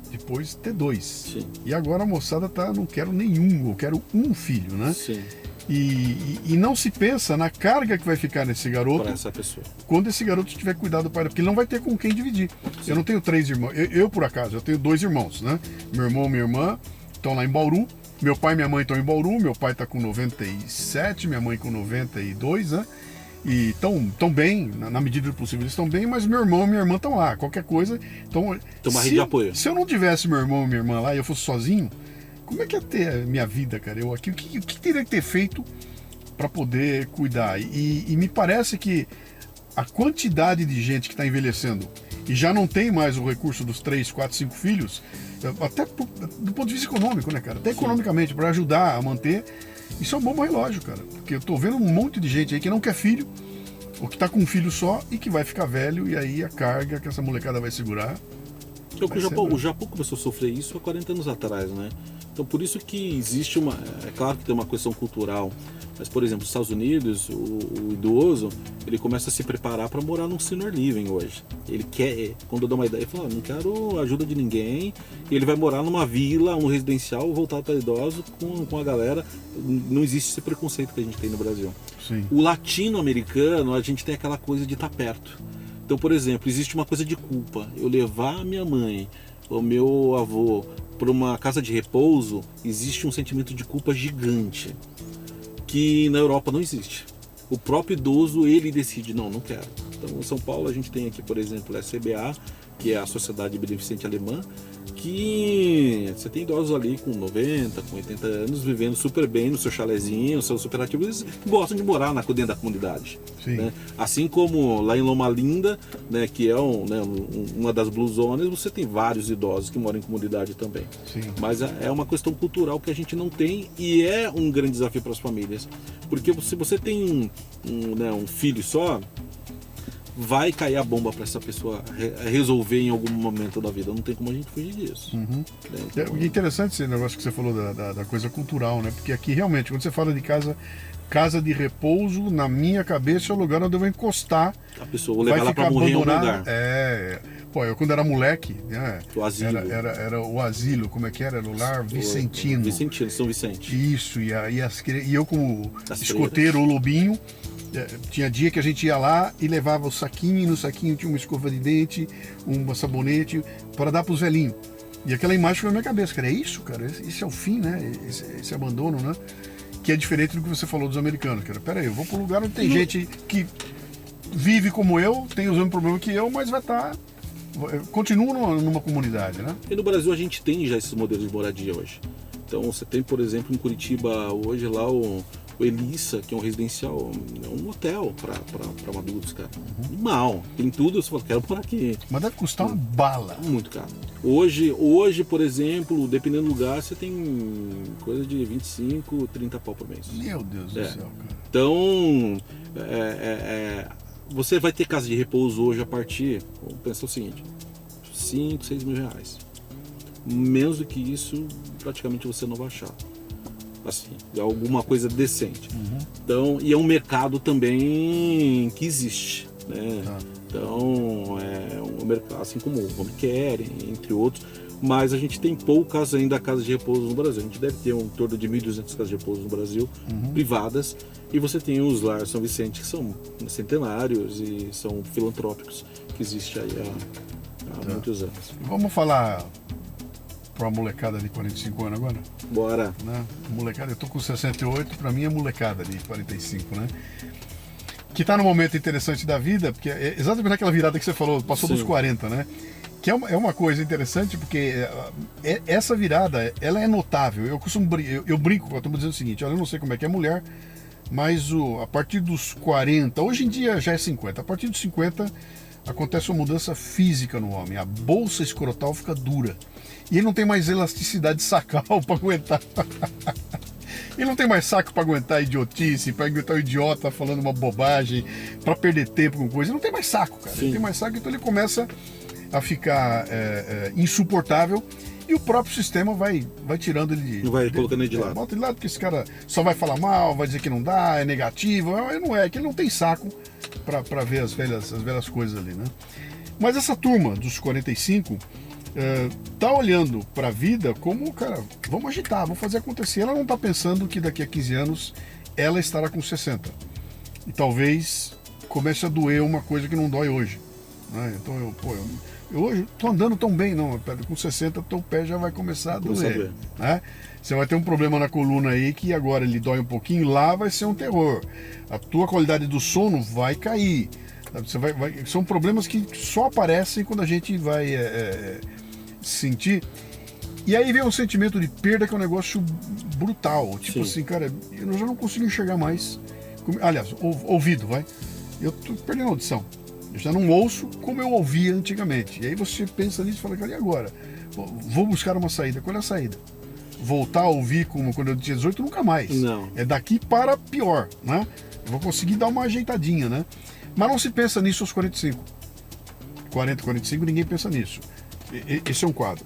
Depois ter 2. Sim. E agora a moçada não quero nenhum, eu quero um filho, né? Sim. E não se pensa na carga que vai ficar nesse garoto Para essa pessoa. quando esse garoto tiver cuidado do pai, porque ele não vai ter com quem dividir. Sim. Eu não tenho 3 irmãos, por acaso, eu tenho 2 irmãos, né? Meu irmão e minha irmã estão lá em Bauru, meu pai e minha mãe estão em Bauru, meu pai está com 97, minha mãe com 92, né? E estão bem, na medida do possível eles estão bem, mas meu irmão e minha irmã estão lá, qualquer coisa. Então, Tem uma rede de apoio. Se eu não tivesse meu irmão e minha irmã lá e eu fosse sozinho, como é que ia ter a minha vida, cara? Eu aqui, o que teria que ter feito para poder cuidar? E me parece que a quantidade de gente que está envelhecendo e já não tem mais o recurso dos 3, 4, 5 filhos, até do ponto de vista econômico, né, cara? Até economicamente, para ajudar a manter, isso é um bom relógio, cara. Porque eu tô vendo um monte de gente aí que não quer filho, ou que tá com um filho só e que vai ficar velho, e aí a carga que essa molecada vai segurar. O Japão começou a sofrer isso há 40 anos atrás, né? Então por isso que existe é claro que tem uma questão cultural, mas por exemplo, nos Estados Unidos, o idoso, ele começa a se preparar para morar num senior living hoje. Ele quer, quando eu dou uma ideia, ele fala, não quero ajuda de ninguém, e ele vai morar numa vila, um residencial voltado para idosos com a galera. Não existe esse preconceito que a gente tem no Brasil. Sim. O latino-americano, a gente tem aquela coisa de estar perto. Então, por exemplo, existe uma coisa de culpa. Eu levar a minha mãe o meu avô para uma casa de repouso, existe um sentimento de culpa gigante, que na Europa não existe. O próprio idoso, ele decide, não quero. Então, em São Paulo, a gente tem aqui, por exemplo, a CBA, que é a Sociedade Beneficente Alemã, que você tem idosos ali com 90, com 80 anos, vivendo super bem no seu chalezinho, no seu superativo, eles gostam de morar dentro da comunidade. Né? Assim como lá em Loma Linda, né, que é uma das Blue Zones, você tem vários idosos que moram em comunidade também. Sim. Mas é uma questão cultural que a gente não tem e é um grande desafio para as famílias. Porque se você tem um filho só, vai cair a bomba para essa pessoa resolver em algum momento da vida. Não tem como a gente fugir disso. Uhum. Né? Então, é interessante esse negócio que você falou da coisa cultural, né? Porque aqui realmente, quando você fala de casa de repouso, na minha cabeça é o lugar onde eu vou encostar. A pessoa vou levar ela para morrer em algum lugar. Pô, eu quando era moleque, né? O asilo. Era o asilo, como é que era? Era o lar Vicentino. Vicentino, São Vicente. Isso, e eu como escoteiro ou lobinho, tinha dia que a gente ia lá e levava o saquinho, e no saquinho tinha uma escova de dente, um sabonete, para dar para os velhinhos. E aquela imagem foi na minha cabeça, cara, é isso, cara, esse é o fim, né? Esse abandono, né? Que é diferente do que você falou dos americanos, cara. Pera aí, eu vou para um lugar onde tem gente que vive como eu, tem os mesmos problemas que eu, mas vai estar... continua numa comunidade, né? E no Brasil a gente tem já esses modelos de moradia hoje. Então você tem, por exemplo, em Curitiba hoje lá o Elissa, que é um residencial, é um hotel para adultos, cara. Mal, tem tudo, você fala, quero por aqui. Mas deve custar uma bala. Muito caro. Hoje, por exemplo, dependendo do lugar, você tem coisa de 25, 30 pau por mês. Meu Deus do céu, cara. Então, você vai ter casa de repouso hoje a partir, vamos pensar o seguinte, 5, 6 mil reais. Menos do que isso, praticamente você não vai achar. Assim, é alguma coisa decente. Então, e é um mercado também que existe, né? Então, é um mercado, assim como o home care, entre outros, mas a gente tem poucas ainda casas de repouso no Brasil. A gente deve ter em torno de 1.200 casas de repouso no Brasil, privadas, e você tem os Lar São Vicente, que são centenários e são filantrópicos, que existe aí há muitos anos. Vamos falar para uma molecada de 45 anos agora? Bora. Né? Molecada, eu tô com 68, para mim é molecada de 45, né? Que está num momento interessante da vida, porque é exatamente aquela virada que você falou, passou dos 40, né? Que é uma coisa interessante, porque essa virada, ela é notável. Eu brinco com a turma dizendo o seguinte, olha, eu não sei como é que é mulher, mas a partir dos 40, hoje em dia já é 50, a partir dos 50 acontece uma mudança física no homem, a bolsa escrotal fica dura. E ele não tem mais elasticidade sacal para aguentar. Ele não tem mais saco para aguentar idiotice, para aguentar o idiota falando uma bobagem, para perder tempo com coisa. Ele não tem mais saco, cara. Ele não tem mais saco, então ele começa a ficar insuportável e o próprio sistema vai tirando ele de... Vai colocando ele de lado. Bota ele de lado, porque esse cara só vai falar mal, vai dizer que não dá, é negativo. Não é, que ele não tem saco para ver as velhas coisas ali, né? Mas essa turma dos 45... tá olhando para a vida como, cara, vamos agitar, vamos fazer acontecer. Ela não tá pensando que daqui a 15 anos ela estará com 60. E talvez comece a doer uma coisa que não dói hoje, né? Então eu hoje tô andando tão bem, não, com 60 teu pé já vai começar a doer, né? Você vai ter um problema na coluna aí que agora ele dói um pouquinho, lá vai ser um terror. A tua qualidade do sono vai cair. Você são problemas que só aparecem quando a gente vai sentir. E aí vem um sentimento de perda que é um negócio brutal. Tipo assim, cara, eu já não consigo enxergar mais. Aliás, ouvido, vai. Eu tô perdendo a audição. Eu já não ouço como eu ouvia antigamente. E aí você pensa nisso e fala, cara, e agora? Vou buscar uma saída. Qual é a saída? Voltar a ouvir como quando eu tinha 18, nunca mais. Não. É daqui para pior, né? Eu vou conseguir dar uma ajeitadinha, né? Mas não se pensa nisso aos 45. 40, 45, ninguém pensa nisso. Esse é um quadro.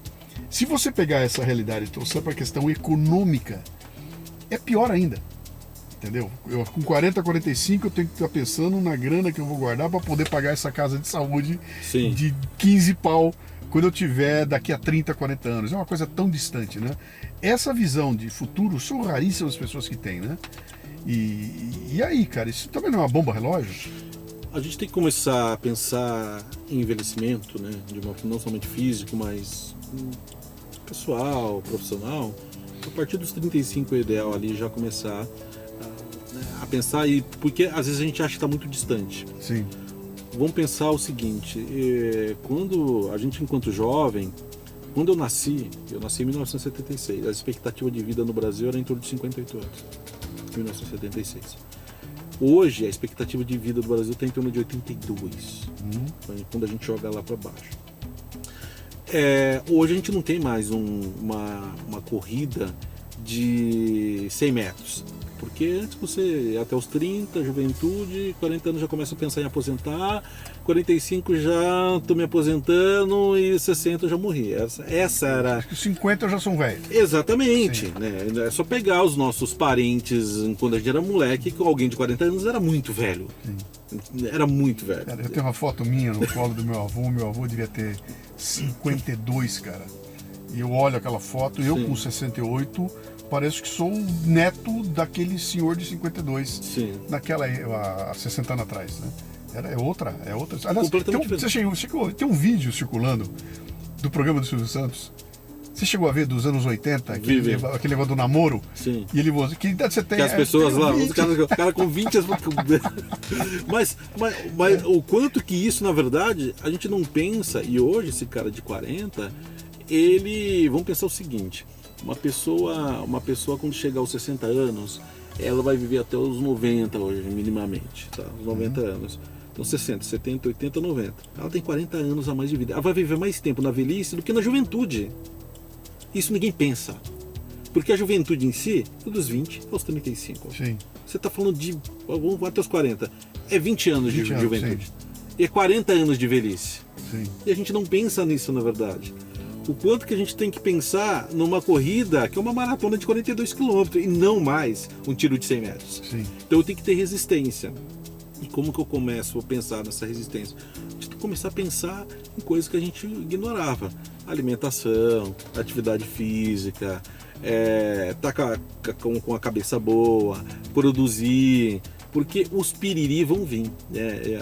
Se você pegar essa realidade e trouxer para a questão econômica, é pior ainda. Entendeu? Eu, com 40, 45, eu tenho que estar pensando na grana que eu vou guardar para poder pagar essa casa de saúde de 15 pau quando eu tiver daqui a 30, 40 anos. É uma coisa tão distante, né? Essa visão de futuro são raríssimas as pessoas que têm, né? E aí, cara, isso também não é uma bomba relógio? A gente tem que começar a pensar em envelhecimento, né? Não somente físico, mas pessoal, profissional, a partir dos 35 é ideal ali já começar a pensar, porque às vezes a gente acha que está muito distante. Sim. Vamos pensar o seguinte, quando a gente enquanto jovem, quando eu nasci em 1976, a expectativa de vida no Brasil era em torno de 58 anos, 1976. Hoje a expectativa de vida do Brasil está em torno de 82, quando a gente joga lá para baixo. Hoje a gente não tem mais uma corrida de 100 metros. Porque antes você, até os 30, juventude, 40 anos já começa a pensar em aposentar, 45 já estou me aposentando e 60 já morri. Essa era... Acho que 50 já são velhos. Exatamente. Né? É só pegar os nossos parentes, quando a gente era moleque, que alguém de 40 anos era muito velho. Sim. Era muito velho. Cara, eu tenho uma foto minha no colo do meu avô devia ter 52, cara. E eu olho aquela foto, eu com 68... Parece que sou o neto daquele senhor de 52. Sim. Há 60 anos atrás, né? É outra. Aliás, tem um vídeo circulando do programa do Silvio Santos. Você chegou a ver dos anos 80, aquele negócio do namoro? Sim. E ele falou, que idade você tem? Que as pessoas lá, os caras com 20... mas o quanto que isso, na verdade, a gente não pensa, e hoje esse cara de 40, vamos pensar o seguinte... Uma pessoa quando chegar aos 60 anos, ela vai viver até os 90 hoje, minimamente, tá? Os 90 anos. Então 60, 70, 80, 90. Ela tem 40 anos a mais de vida. Ela vai viver mais tempo na velhice do que na juventude. Isso ninguém pensa. Porque a juventude em si é dos 20 aos 35. Sim. Você está falando de... Vamos até os 40. É 20 anos de juventude. Sim. E é 40 anos de velhice. Sim. E a gente não pensa nisso, na verdade. O quanto que a gente tem que pensar numa corrida que é uma maratona de 42 km e não mais um tiro de 100 metros. Sim. Então eu tenho que ter resistência. E como que eu começo a pensar nessa resistência? A gente tem que começar a pensar em coisas que a gente ignorava. Alimentação, atividade física, tá com a cabeça boa, produzir, porque os piriri vão vir.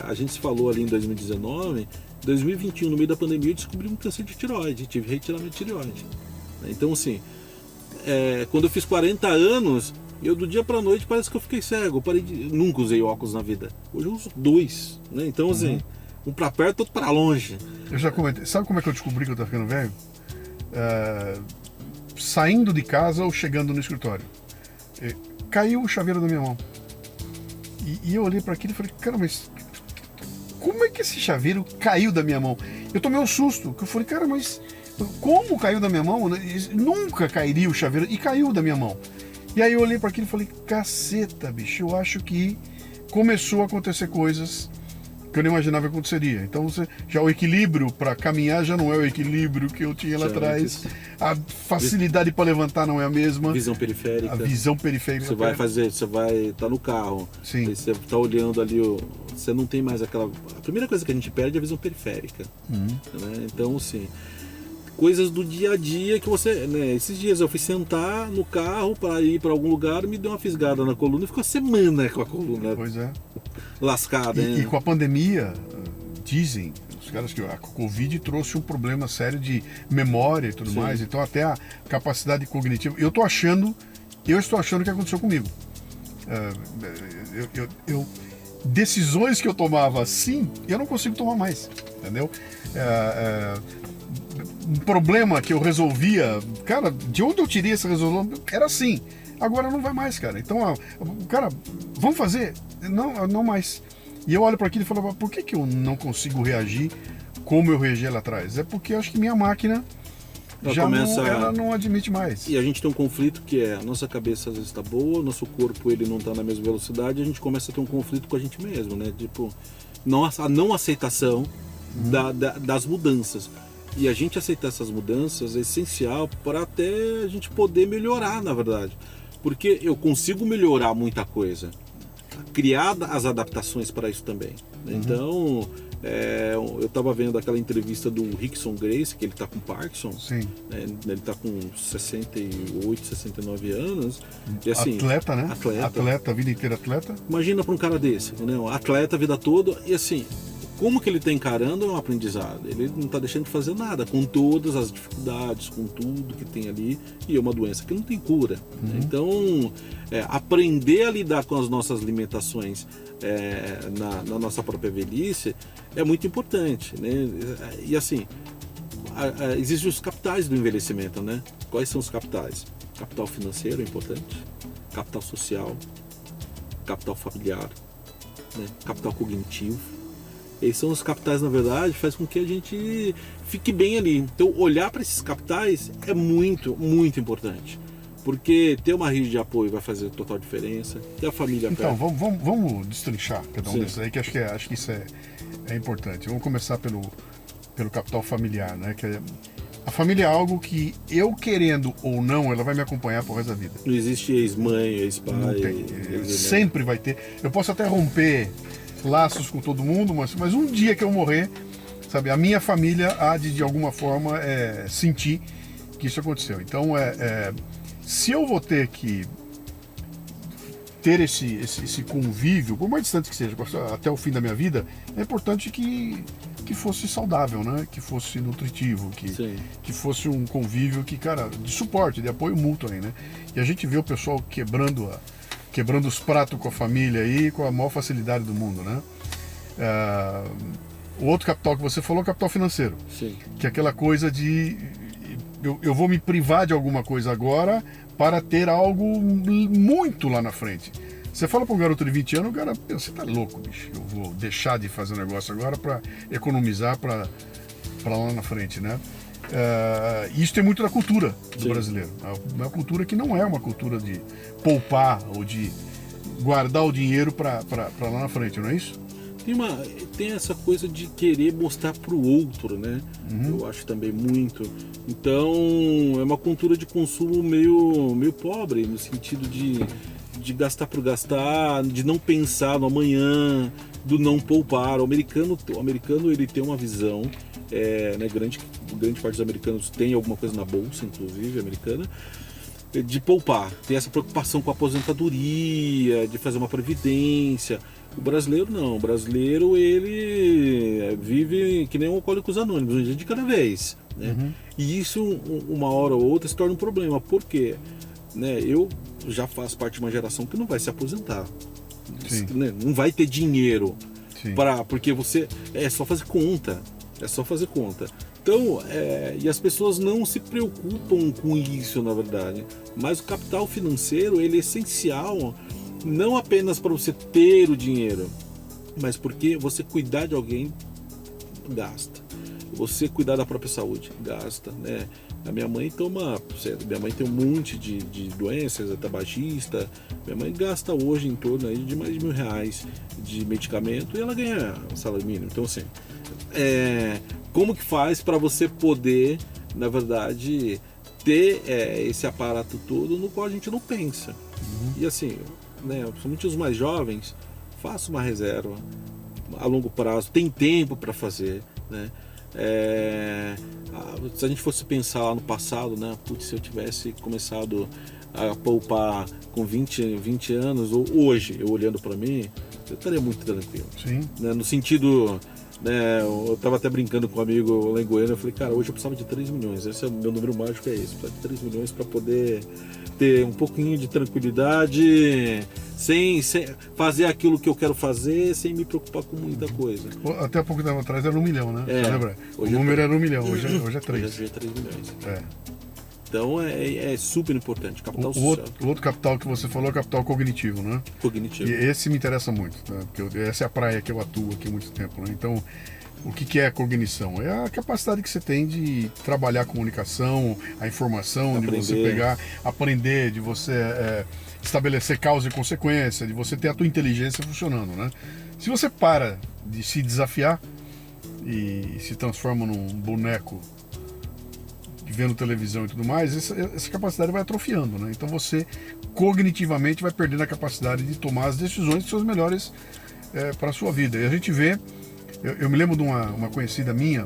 A gente se falou ali em 2019... 2021, no meio da pandemia, eu descobri um câncer de tireoide, tive retiramento de tireoide. Então, assim, quando eu fiz 40 anos, do dia pra noite parece que eu fiquei cego. Nunca usei óculos na vida. Hoje eu uso 2, né? Então, assim, um pra perto, outro pra longe. Eu já comentei. Sabe como é que eu descobri que eu tô ficando velho? Saindo de casa ou chegando no escritório. Caiu o chaveiro da minha mão. E eu olhei para aquilo e falei, cara, mas como é que esse chaveiro caiu da minha mão? Eu tomei um susto, que eu falei, cara, mas como caiu da minha mão? Nunca cairia o chaveiro, e caiu da minha mão. E aí eu olhei para aquilo e falei, caceta, bicho, eu acho que começou a acontecer coisas que eu não imaginava que aconteceria. Então já o equilíbrio para caminhar já não é o equilíbrio que eu tinha lá atrás. A facilidade para levantar não é a mesma. Visão periférica. A visão periférica. Você vai estar no carro. Sim. Você está olhando ali, você não tem mais aquela... A primeira coisa que a gente perde é a visão periférica. Né? Então, assim, coisas do dia a dia que você... Né? Esses dias eu fui sentar no carro para ir para algum lugar, me deu uma fisgada na coluna e ficou uma semana com a coluna. Pois é. Lascada. E com a pandemia, dizem os caras que a Covid trouxe um problema sério de memória e tudo mais, então até a capacidade cognitiva. Eu estou achando que aconteceu comigo. Decisões que eu tomava assim, eu não consigo tomar mais, entendeu? Um problema que eu resolvia, cara, de onde eu tirei essa resolução? Era assim. Agora não vai mais, cara. Então, cara, vamos fazer? Não mais. E eu olho para aquilo e falo, por que eu não consigo reagir como eu reagi lá atrás? É porque eu acho que minha máquina ela não admite mais. E a gente tem um conflito que a nossa cabeça às vezes está boa, nosso corpo ele não está na mesma velocidade, a gente começa a ter um conflito com a gente mesmo, né? Tipo, a não aceitação das mudanças. E a gente aceitar essas mudanças é essencial para até a gente poder melhorar, na verdade. Porque eu consigo melhorar muita coisa. Criar as adaptações para isso também. Então, eu estava vendo aquela entrevista do Rickson Gracie, que ele está com Parkinson. Sim. Ele está com 68, 69 anos. E, assim, atleta, né? Atleta, a vida inteira atleta. Imagina para um cara desse, né? Atleta a vida toda. E assim, como que ele está encarando é um aprendizado. Ele não está deixando de fazer nada, com todas as dificuldades, com tudo que tem ali, e é uma doença que não tem cura. Então, aprender a lidar com as nossas limitações na nossa própria velhice é muito importante, né? E assim, existem os capitais do envelhecimento, né? Quais são os capitais? Capital financeiro é importante, capital social, capital familiar, né? Capital cognitivo. Esses são os capitais, na verdade, faz com que a gente fique bem ali. Então, olhar para esses capitais é muito, muito importante. Porque ter uma rede de apoio vai fazer total diferença. Ter a família Então, perto. vamos destrinchar cada um Sim. desses aí, que acho que isso é importante. Vamos começar pelo capital familiar, né? Que a família é algo que, eu querendo ou não, ela vai me acompanhar pro resto da vida. Não existe ex-mãe, ex-pai. Não tem. Sempre vai ter. Eu posso até romper laços com todo mundo, mas um dia que eu morrer, sabe, a minha família há de alguma forma sentir que isso aconteceu. Então, se eu vou ter que ter esse convívio, por mais distante que seja, até o fim da minha vida, é importante que fosse saudável, né? Que fosse nutritivo, que fosse um convívio cara, de suporte, de apoio mútuo aí, né? E a gente vê o pessoal quebrando os pratos com a família aí com a maior facilidade do mundo, né? O outro capital que você falou é o capital financeiro. Sim. Que é aquela coisa de eu vou me privar de alguma coisa agora para ter algo muito lá na frente. Você fala para um garoto de 20 anos, o cara, você tá louco, bicho. Eu vou deixar de fazer um negócio agora para economizar para lá na frente, né? Isso tem muito da cultura do brasileiro. É uma cultura que não é uma cultura de poupar ou de guardar o dinheiro para lá na frente, não é isso? Tem essa coisa de querer mostrar pro outro, né? Eu acho também muito. Então, é uma cultura de consumo meio pobre, no sentido de gastar por gastar, de não pensar no amanhã, do não poupar. O americano ele tem uma visão, né, grande parte dos americanos tem alguma coisa na bolsa, inclusive americana, de poupar. Tem essa preocupação com a aposentadoria, de fazer uma previdência. O brasileiro não. O brasileiro, ele vive que nem um Alcoólicos Anônimos, um dia de cada vez, né? E isso, uma hora ou outra, se torna um problema. Por quê? Né, eu já faço parte de uma geração que não vai se aposentar. Né? Não vai ter dinheiro porque você é só fazer conta. Então, e as pessoas não se preocupam com isso, na verdade. Mas o capital financeiro, ele é essencial, não apenas para você ter o dinheiro, mas porque você cuidar de alguém, gasta. Você cuidar da própria saúde, gasta, né? A minha mãe tem um monte de doenças, é tabagista. Minha mãe gasta hoje em torno aí de mais de R$1.000 de medicamento e ela ganha um salário mínimo. Então, assim, como que faz para você poder, na verdade, ter esse aparato todo no qual a gente não pensa? E assim, né, principalmente os mais jovens, faça uma reserva a longo prazo, tem tempo para fazer, né? Se a gente fosse pensar lá no passado, né? Putz, se eu tivesse começado a poupar com 20 anos, ou hoje, eu olhando para mim, eu estaria muito tranquilo. Sim. Né? No sentido, né, eu estava até brincando com um amigo lá em Goiânia, eu falei, cara, hoje eu precisava de 3 milhões, esse é o meu número mágico, é esse, eu precisava de 3 milhões para poder ter um pouquinho de tranquilidade, sem fazer aquilo que eu quero fazer, sem me preocupar com muita coisa. Até há pouco tempo atrás era 1 milhão, né? Você lembra? O número era 1 milhão, hoje é 3. Hoje é 3 milhões. Então é super importante. Capital o social. outro capital que você falou é o capital cognitivo, né? Cognitivo. E esse me interessa muito, né? Porque essa é a praia que eu atuo aqui há muito tempo, né? Então, o que é a cognição? É a capacidade que você tem de trabalhar a comunicação, a informação, de você aprender, de você estabelecer causa e consequência, de você ter a tua inteligência funcionando, né? Se você para de se desafiar e se transforma num boneco vendo televisão e tudo mais, essa capacidade vai atrofiando, né? Então você cognitivamente vai perdendo a capacidade de tomar as decisões que são as melhores para a sua vida. E a gente vê, eu me lembro de uma conhecida minha,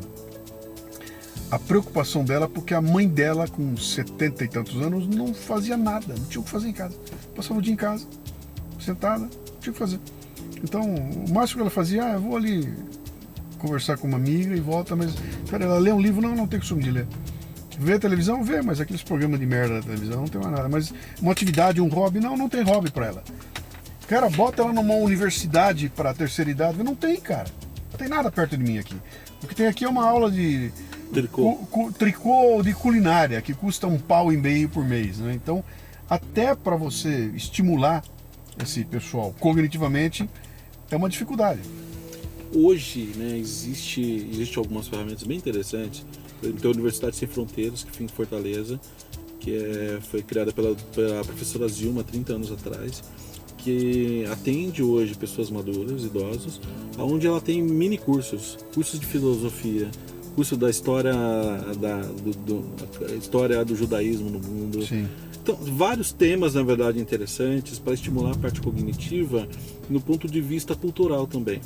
a preocupação dela porque a mãe dela, com 70 e tantos anos, não fazia nada, não tinha o que fazer em casa. Passava o dia em casa, sentada, não tinha o que fazer. Então, o máximo que ela fazia, eu vou ali conversar com uma amiga e volta, mas, cara, ela lê um livro, não tem costume de ler. Vê a televisão, vê, mas aqueles programas de merda da televisão não tem mais nada. Mas uma atividade, um hobby, não tem hobby pra ela. Cara, bota ela numa universidade pra terceira idade, não tem, cara. Não tem nada perto de mim aqui. O que tem aqui é uma aula de tricô de culinária, que custa R$1,50 por mês, né? Então, até para você estimular esse pessoal cognitivamente, é uma dificuldade. Hoje, né, existe algumas ferramentas bem interessantes. Tem a Universidade Sem Fronteiras, que fica em Fortaleza, que foi criada pela professora Zilma há 30 anos atrás, que atende hoje pessoas maduras, idosos, onde ela tem mini cursos de filosofia, curso da história história do judaísmo no mundo. Sim. Então, vários temas, na verdade, interessantes para estimular a parte cognitiva no ponto de vista cultural também.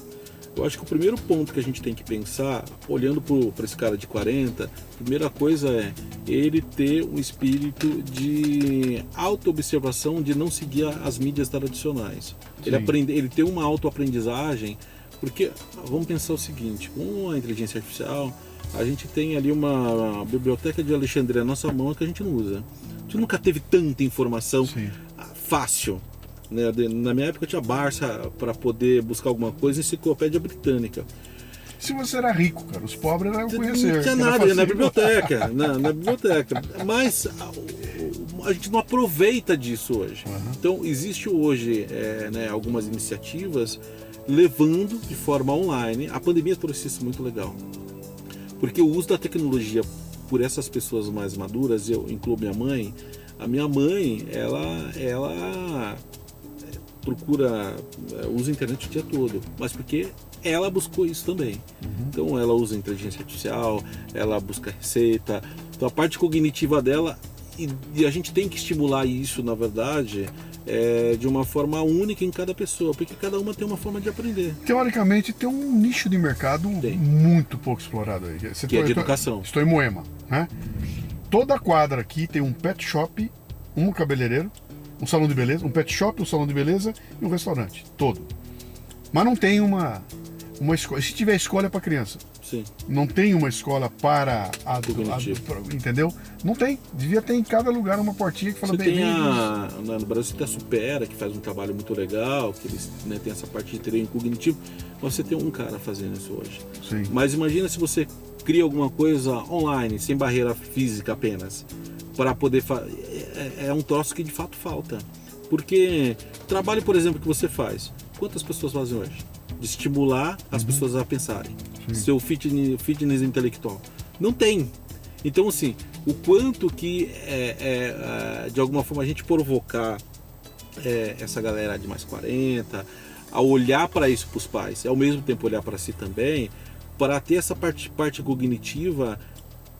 Eu acho que o primeiro ponto que a gente tem que pensar, olhando para esse cara de 40, a primeira coisa é ele ter um espírito de autoobservação, de não seguir as mídias tradicionais. Ele ter uma autoaprendizagem, porque vamos pensar o seguinte, com a inteligência artificial, a gente tem ali uma biblioteca de Alexandria na nossa mão que a gente não usa. A gente nunca teve tanta informação fácil. Na minha época tinha Barça para poder buscar alguma coisa, enciclopédia britânica. Se você era rico, cara, os pobres eram conhecer. Não tinha nada, na biblioteca, na biblioteca. Mas a gente não aproveita disso hoje. Então existe hoje algumas iniciativas levando de forma online. A pandemia trouxe isso muito legal. Porque o uso da tecnologia por essas pessoas mais maduras, eu incluo minha mãe, a minha mãe, ela usa a internet o dia todo, mas porque ela buscou isso também. Então ela usa inteligência artificial, ela busca receita, então a parte cognitiva dela, e a gente tem que estimular isso, na verdade, de uma forma única em cada pessoa, porque cada uma tem uma forma de aprender. Teoricamente tem um nicho de mercado muito pouco explorado aí. Que é de educação. Estou em Moema, né? Toda quadra aqui tem um pet shop, um cabeleireiro, um salão de beleza, um pet shop, um salão de beleza e um restaurante, todo. Mas não tem uma escola. Se tiver escola é para criança. Sim. Não tem uma escola para entendeu? Não tem. Devia ter em cada lugar uma portinha que fala no Brasil você tem a Supera, que faz um trabalho muito legal, que eles tem essa parte de treino cognitivo. Mas você tem um cara fazendo isso hoje. Sim. Mas imagina se você cria alguma coisa online, sem barreira física apenas, para poder fazer. É um troço que de fato falta. Porque o trabalho, por exemplo, que você faz, quantas pessoas fazem hoje? De estimular as pessoas a pensarem. Seu fitness intelectual. Não tem. Então, assim, o quanto que de alguma forma a gente provocar essa galera de mais 40 a olhar para isso para os pais, e ao mesmo tempo olhar para si também, para ter essa parte cognitiva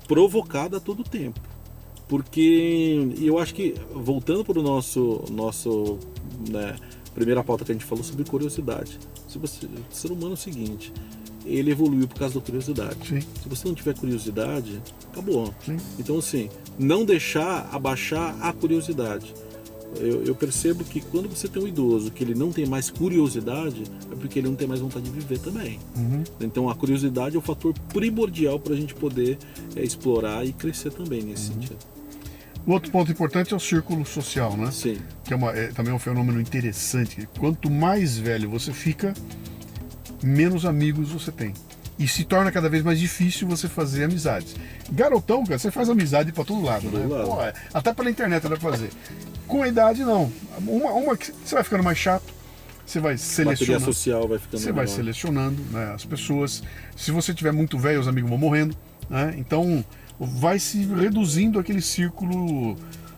provocada a todo tempo. Porque eu acho que, voltando para o nosso primeira pauta que a gente falou sobre curiosidade, o ser humano é o seguinte, ele evoluiu por causa da curiosidade. Sim. Se você não tiver curiosidade, acabou. Sim. Então, assim, não deixar abaixar a curiosidade. Eu percebo que quando você tem um idoso que ele não tem mais curiosidade, é porque ele não tem mais vontade de viver também. Então a curiosidade é o fator primordial para a gente poder explorar e crescer também nesse sentido. O outro ponto importante é o círculo social, né? Sim. Que também é um fenômeno interessante. Quanto mais velho você fica, menos amigos você tem. E se torna cada vez mais difícil você fazer amizades. Garotão, cara, você faz amizade para todo lado, né? Pô, até pela internet dá pra fazer. Com a idade, não. Uma que você vai ficando mais chato, você vai selecionando. A bateria social vai ficando menor. Vai selecionando, né, as pessoas. Se você tiver muito velho, os amigos vão morrendo, né? Então vai se reduzindo aquele círculo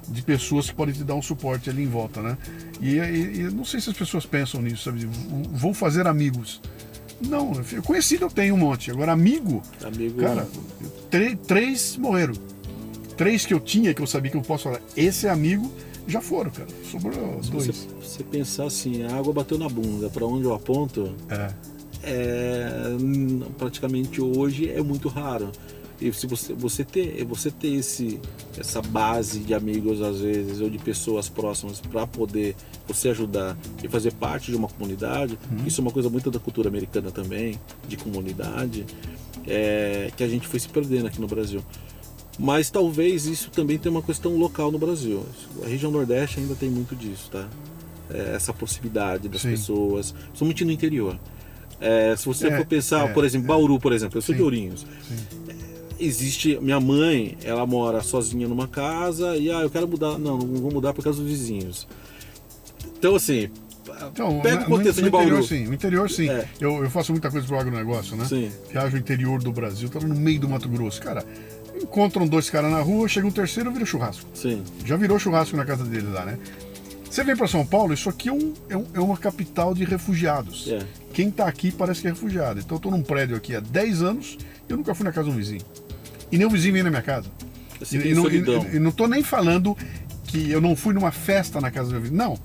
de pessoas que podem te dar um suporte ali em volta, né? E não sei se as pessoas pensam nisso, sabe? Vou fazer amigos. Não, conhecido eu tenho um monte. Agora, amigo cara, 3 morreram. 3 que eu tinha, que eu sabia que eu posso falar, esse é amigo, já foram, cara. Sobrou 2. Se você pensar assim, a água bateu na bunda, para onde eu aponto, praticamente hoje é muito raro. E se você ter essa base de amigos às vezes ou de pessoas próximas para poder você ajudar e fazer parte de uma comunidade, isso é uma coisa muito da cultura americana também, de comunidade, que a gente foi se perdendo aqui no Brasil. Mas talvez isso também tenha uma questão local no Brasil. A região Nordeste ainda tem muito disso, tá? Essa proximidade das pessoas, somente no interior. Se você for pensar, por exemplo, Bauru, por exemplo, eu sou de Ourinhos. Existe, minha mãe, ela mora sozinha numa casa e eu quero mudar, não vou mudar por causa dos vizinhos. Então assim, pega o contexto de Bauru. No interior sim. Eu faço muita coisa pro agronegócio, né? Sim. Viajo o interior do Brasil, tava no meio do Mato Grosso, cara. Encontram 2 caras na rua, chega um terceiro, vira churrasco. Sim. Já virou churrasco na casa deles lá, né? Você vem para São Paulo, isso aqui é uma capital de refugiados. Quem tá aqui parece que é refugiado. Então eu tô num prédio aqui há 10 anos e eu nunca fui na casa de um vizinho. E nem o vizinho vem na minha casa. E não tô nem falando que eu não fui numa festa na casa do meu vizinho. Não,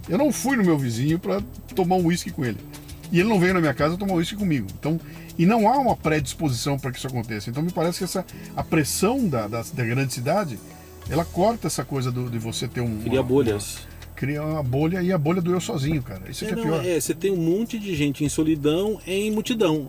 eu não fui no meu vizinho para tomar um uísque com ele. E ele não veio na minha casa tomar um uísque comigo. Então, e não há uma predisposição para que isso aconteça. Então me parece que a pressão da grande cidade, ela corta essa coisa de você ter Cria bolhas. Cria uma bolha e a bolha do eu sozinho, cara. Isso que é pior. Você tem um monte de gente em solidão em multidão.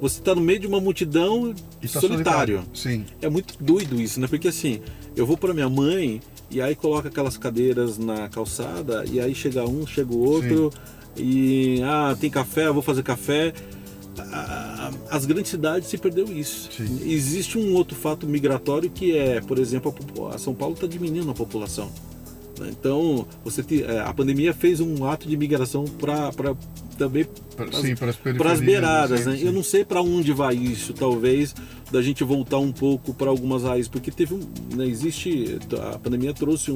Você está no meio de uma multidão e solitário. Sim. É muito doido isso, né? Porque assim, eu vou para minha mãe e aí coloca aquelas cadeiras na calçada e aí chega um, chega o outro. Sim. E tem café, eu vou fazer café. As grandes cidades se perdeu isso. Sim. Existe um outro fato migratório que é, por exemplo, a São Paulo está diminuindo a população. Então, a pandemia fez um ato de migração para as beiradas, né? Sim. Eu não sei para onde vai isso, talvez da gente voltar um pouco para algumas raízes, porque a pandemia trouxe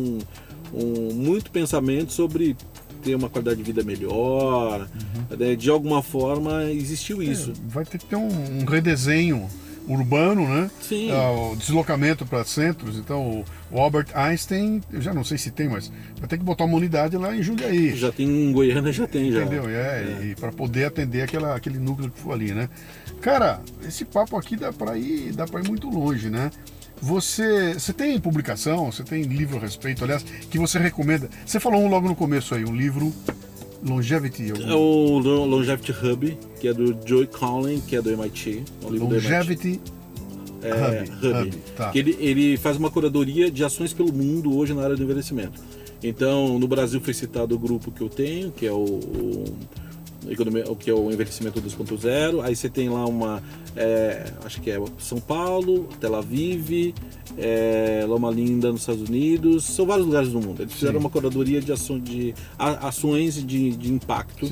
muito pensamento sobre ter uma qualidade de vida melhor, né? De alguma forma existiu isso. Vai ter que ter um redesenho urbano, né? Sim. O deslocamento para centros. Então, o Albert Einstein, eu já não sei se tem, mas vai ter que botar uma unidade lá em Jundiaí. Já tem em Goiânia, já tem. Entendeu? E para poder atender aquele núcleo que for ali, né? Cara, esse papo aqui dá para ir muito longe, né? Você tem publicação, você tem livro a respeito, aliás, que você recomenda? Você falou logo no começo aí, um livro Longevity. É o Longevity Hub, que é do Joe Conley, que é do MIT. É um livro Longevity Hub. Tá. Que ele faz uma curadoria de ações pelo mundo hoje na área do envelhecimento. Então, no Brasil foi citado o grupo que eu tenho, que é o envelhecimento 2.0. Aí você tem lá acho que é São Paulo, Tel Aviv, Loma Linda nos Estados Unidos, são vários lugares do mundo. Eles fizeram uma curadoria de ações de impacto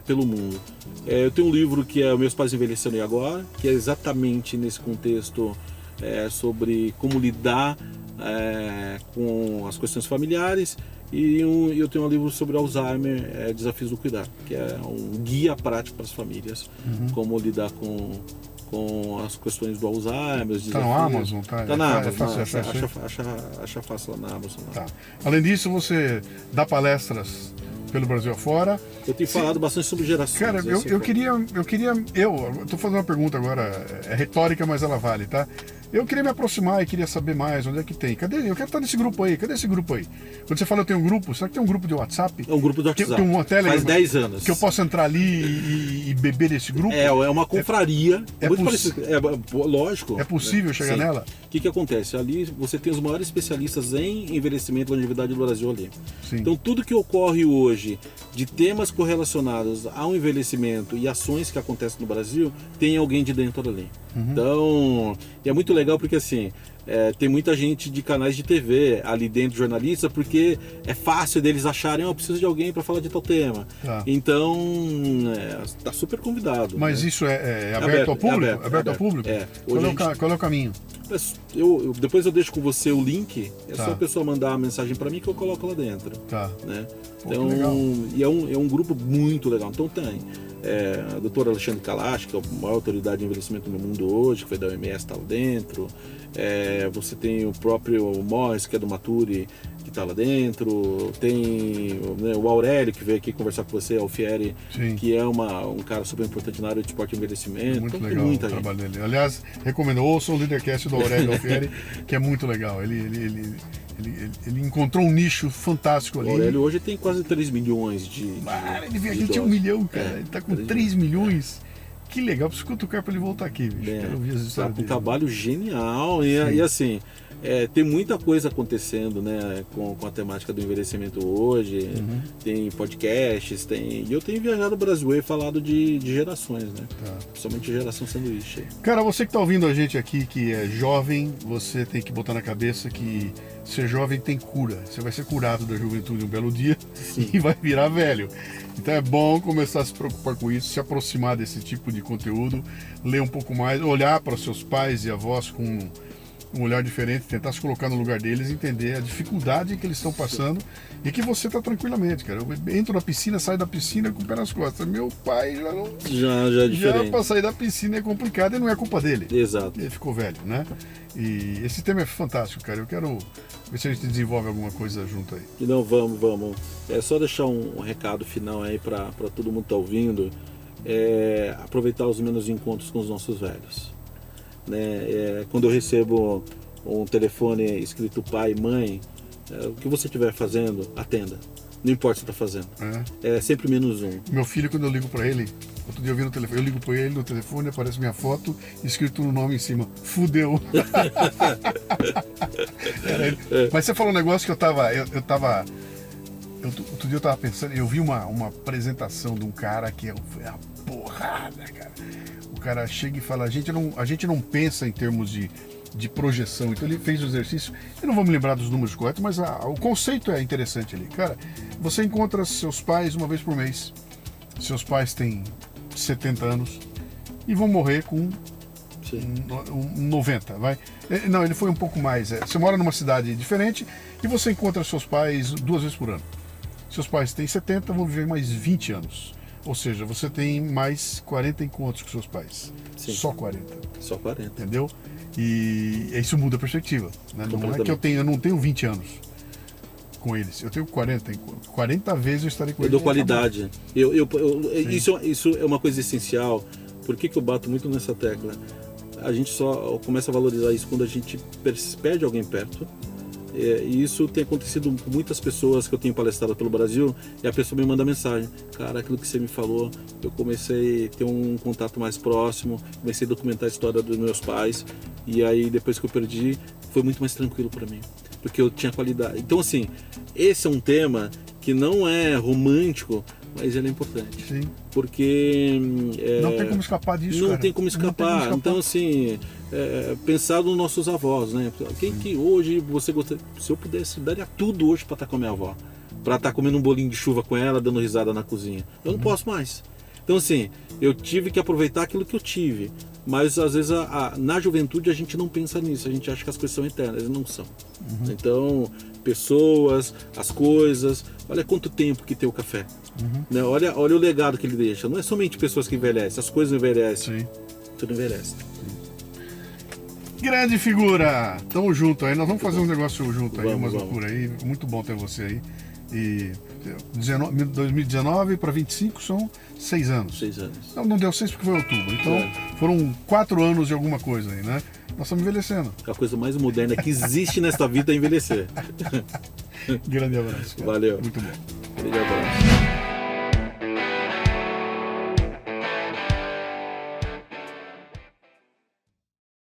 pelo mundo. Eu tenho um livro que é Meus Pais Envelhecendo e Agora, que é exatamente nesse contexto sobre como lidar com as questões familiares. E eu tenho um livro sobre Alzheimer, Desafios do Cuidar, que é um guia prático para as famílias, como lidar com as questões do Alzheimer. Está no Amazon? Tá na Amazon, acha fácil lá na Amazon. Tá. Além disso, você dá palestras pelo Brasil afora. Eu tenho falado bastante sobre gerações. Cara, eu estou fazendo uma pergunta agora, é retórica, mas ela vale, tá? Eu queria me aproximar e queria saber mais onde é que tem. Cadê? Eu quero estar nesse grupo aí. Cadê esse grupo aí? Quando você fala eu tenho um grupo, será que tem um grupo de WhatsApp? É um grupo de WhatsApp. Tem uma Telegram, faz 10 anos. Que eu possa entrar ali e beber desse grupo? É uma confraria. Lógico. É possível chegar nela? O que acontece? Ali você tem os maiores especialistas em envelhecimento e longevidade do Brasil ali. Sim. Então tudo que ocorre hoje de temas correlacionados ao envelhecimento e ações que acontecem no Brasil, tem alguém de dentro ali. Então, é muito legal porque assim, tem muita gente de canais de TV ali dentro, jornalista, porque é fácil deles acharem, eu preciso de alguém para falar de tal tema. Então, está super convidado. Mas né? Isso é aberto ao público? Aberto ao público? Qual é o caminho? Depois eu deixo com você o link, só a pessoa mandar a mensagem para mim que eu coloco lá dentro. Tá. Né? Pô, então, e é um grupo muito legal. Então tem a doutora Alexandre Kalash, que é a maior autoridade de envelhecimento no mundo hoje, que foi da OMS, está lá dentro. Você tem o próprio Morris, que é do Maturi, que está lá dentro, tem, né, o Aurélio que veio aqui conversar com você, Alfieri, Sim. que é um cara super importante na área de esporte e envelhecimento. Muito então, legal tem muita o gente. trabalho dele. Aliás, recomendo, ouçam o Leadercast do Aurélio Alfieri, que é muito legal. Ele encontrou um nicho fantástico ali. O Aurélio hoje tem quase 3 milhões de Ele veio de aqui, tinha 1 doses. milhão, cara. Ele tá com 3 milhões. Que legal, preciso cutucar pra ele voltar aqui, bicho. Quero ouvir as Tá histórias com um dele. trabalho genial e assim, tem muita coisa acontecendo, né, com a temática do envelhecimento hoje. Tem podcasts, e eu tenho viajado o Brasil e falado de gerações, né? Tá. Principalmente geração sanduíche. Cara, você que tá ouvindo a gente aqui, que é jovem, você tem que botar na cabeça que ser jovem tem cura. Você vai ser curado da juventude um belo dia e vai virar velho. Então é bom começar a se preocupar com isso, se aproximar desse tipo de conteúdo, ler um pouco mais, olhar para os seus pais e avós com um olhar diferente, tentar se colocar no lugar deles, entender a dificuldade que eles estão passando e que você está tranquilamente, cara. Eu entro na piscina, saio da piscina com o pé nas costas. Meu pai já não... Já é diferente. Já para sair da piscina é complicado e não é culpa dele. Exato. Ele ficou velho, né? E esse tema é fantástico, cara. Eu quero ver se a gente desenvolve alguma coisa junto aí. Então vamos. É só deixar um recado final aí para todo mundo que tá ouvindo. Aproveitar os menos encontros com os nossos velhos. Né? Quando eu recebo um telefone escrito pai, mãe, o que você estiver fazendo, atenda. Não importa o que você está fazendo. É sempre menos um. Meu filho, quando eu ligo para ele, outro dia eu vi no telefone, eu ligo para ele no telefone, aparece minha foto, escrito no nome em cima, fudeu. Era ele. Mas você falou um negócio que outro dia eu tava pensando, eu vi uma apresentação de um cara que é uma porrada, cara. O cara chega e fala, a gente não pensa em termos de projeção. Então ele fez o exercício, eu não vou me lembrar dos números corretos, mas o conceito é interessante ali. Cara, você encontra seus pais uma vez por mês. Seus pais têm 70 anos e vão morrer com 90, vai? Não, ele foi um pouco mais. Você mora numa cidade diferente e você encontra seus pais 2 vezes por ano. Seus pais têm 70, vão viver mais 20 anos. Ou seja, você tem mais 40 encontros com seus pais. Sim. Só 40. Só 40. Entendeu? E isso muda a perspectiva. Né? Não é que eu não tenho 20 anos com eles. Eu tenho 40. 40 vezes eu estarei com Eu eles. dou qualidade. Isso é uma coisa essencial. Por que eu bato muito nessa tecla? A gente só começa a valorizar isso quando a gente perde alguém perto. E isso tem acontecido com muitas pessoas que eu tenho palestrado pelo Brasil, e a pessoa me manda mensagem: cara, aquilo que você me falou, eu comecei a ter um contato mais próximo, comecei a documentar a história dos meus pais, e aí depois que eu perdi, foi muito mais tranquilo para mim, porque eu tinha qualidade. Então assim, esse é um tema que não é romântico, mas ele é importante. Sim. Porque não tem como escapar disso, não cara. tem como escapar. Então assim, pensar nos nossos avós, né? Quem que hoje você gostaria, se eu pudesse, daria tudo hoje para estar com a minha avó, para estar comendo um bolinho de chuva com ela, dando risada na cozinha. Eu não posso mais. Então assim, eu tive que aproveitar aquilo que eu tive. Mas às vezes na juventude a gente não pensa nisso, a gente acha que as coisas são eternas, e não são. Então, pessoas, as coisas, olha quanto tempo que tem o café. Né? Olha o legado que ele deixa. Não é somente pessoas que envelhecem, as coisas envelhecem. Sim. Tudo envelhece. Grande figura! Tamo junto aí, nós vamos fazer um negócio junto aí, Vamos. umas loucuras aí. Muito bom ter você aí. E 2019 para 25 são 6 anos. 6 anos. Não deu 6 porque foi outubro. Então foram 4 anos de alguma coisa aí, né? Nós estamos envelhecendo. A coisa mais moderna que existe nesta vida é envelhecer. Grande abraço. Cara. Valeu. Muito bom. Grande abraço.